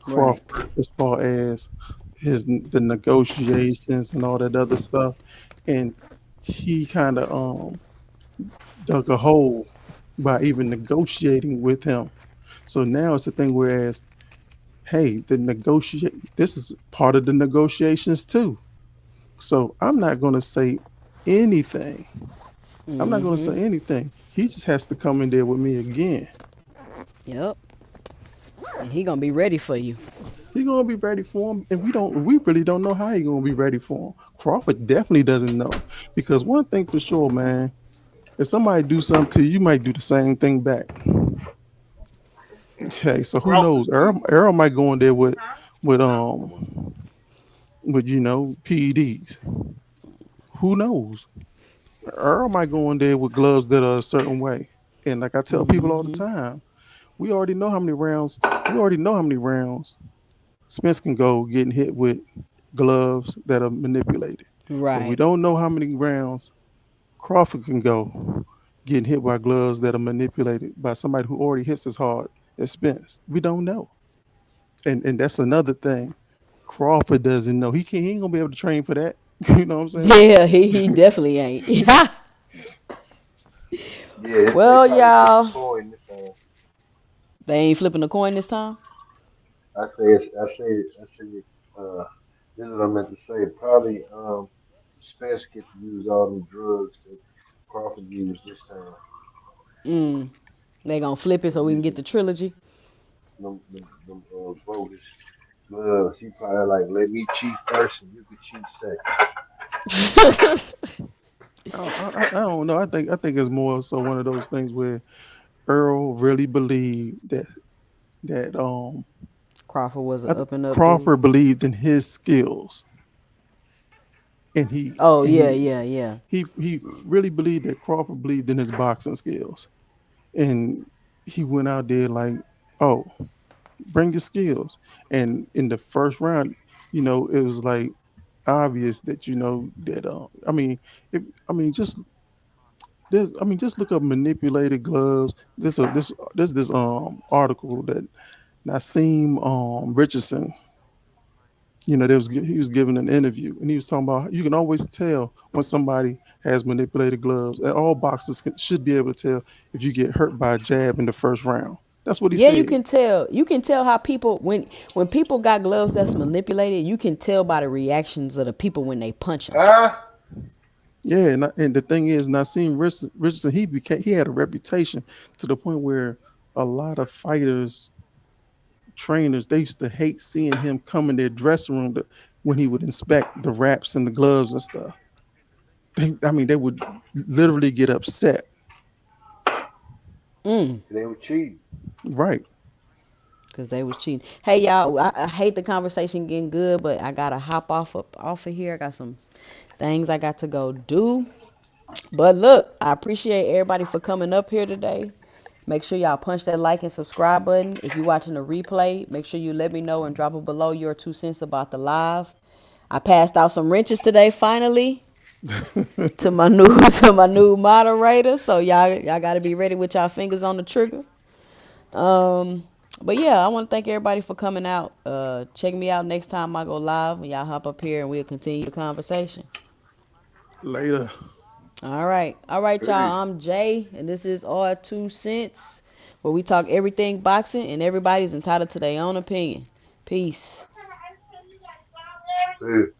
Right. Crawford, as far as the negotiations and all that other stuff, and he kind of dug a hole by even negotiating with him. So now it's a thing, whereas, hey, this is part of the negotiations too. So I'm not going to say anything. I'm not going to Mm-hmm. say anything. He just has to come in there with me again. Yep. And he gonna be ready for you. He gonna be ready for him, and we really don't know how he gonna be ready for him. Crawford definitely doesn't know, because one thing for sure, man, if somebody do something to you, you might do the same thing back. Okay, so who knows? Earl might go in there with PEDs. Who knows? Earl might go in there with gloves that are a certain way. And like I tell people all the Mm-hmm. time, we already know how many rounds. We already know how many rounds Spence can go getting hit with gloves that are manipulated. But we Right. don't know how many rounds Crawford can go getting hit by gloves that are manipulated by somebody who already hits as hard as Spence. We don't know. And that's another thing. Crawford doesn't know. He ain't gonna be able to train for that. You know what I'm saying? Yeah, he definitely ain't. Yeah, they Well, probably flip the y'all, coin this time. they ain't flipping the coin this time. I say, uh, this is what I meant to say. Probably, Spence get to use all them drugs that Crawford used this time. Mm. They gonna flip it Them so we can get using the trilogy. them bogus gloves. He probably like, let me cheat first and you can cheat second. I don't know. I think it's more so one of those things where Earl really believed that Crawford was an I th- up and up dude. Crawford believed in his skills, and he Oh and yeah, he yeah, yeah. he really believed that Crawford believed in his boxing skills, and he went out there like, oh, bring your skills. And in the first round, it was like obvious that that if I mean just just look up manipulated gloves. This article that Nassim Richardson, he was giving an interview, and he was talking about you can always tell when somebody has manipulated gloves, and all boxers should be able to tell if you get hurt by a jab in the first round. That's what he Yeah, you said. can tell. You can tell how people when people got gloves that's manipulated. You can tell by the reactions of the people when they punch them. Huh? Yeah, and the thing is, Nassim Richardson, he had a reputation to the point where a lot of fighters, trainers, they used to hate seeing him come in their dressing room when he would inspect the wraps and the gloves and stuff. They would literally get upset. Mm. They were cheating. Right. because they was cheating. Hey y'all, I hate the conversation getting good, but I gotta hop off of here. I got some things I got to go do. But look, I appreciate everybody for coming up here today. Make sure y'all punch that like and subscribe button. If you're watching the replay, make sure you let me know and drop it below your 2 cents about the live. I passed out some wrenches today finally to my new to my new moderator. So y'all gotta be ready with y'all fingers on the trigger. Um but yeah, I want to thank everybody for coming out. Check me out next time I go live and y'all hop up here and we'll continue the conversation. Later. All right, Peace. y'all. I'm Jay, and this is our 2 cents, where we talk everything boxing, and everybody's entitled to their own opinion. Peace. Peace.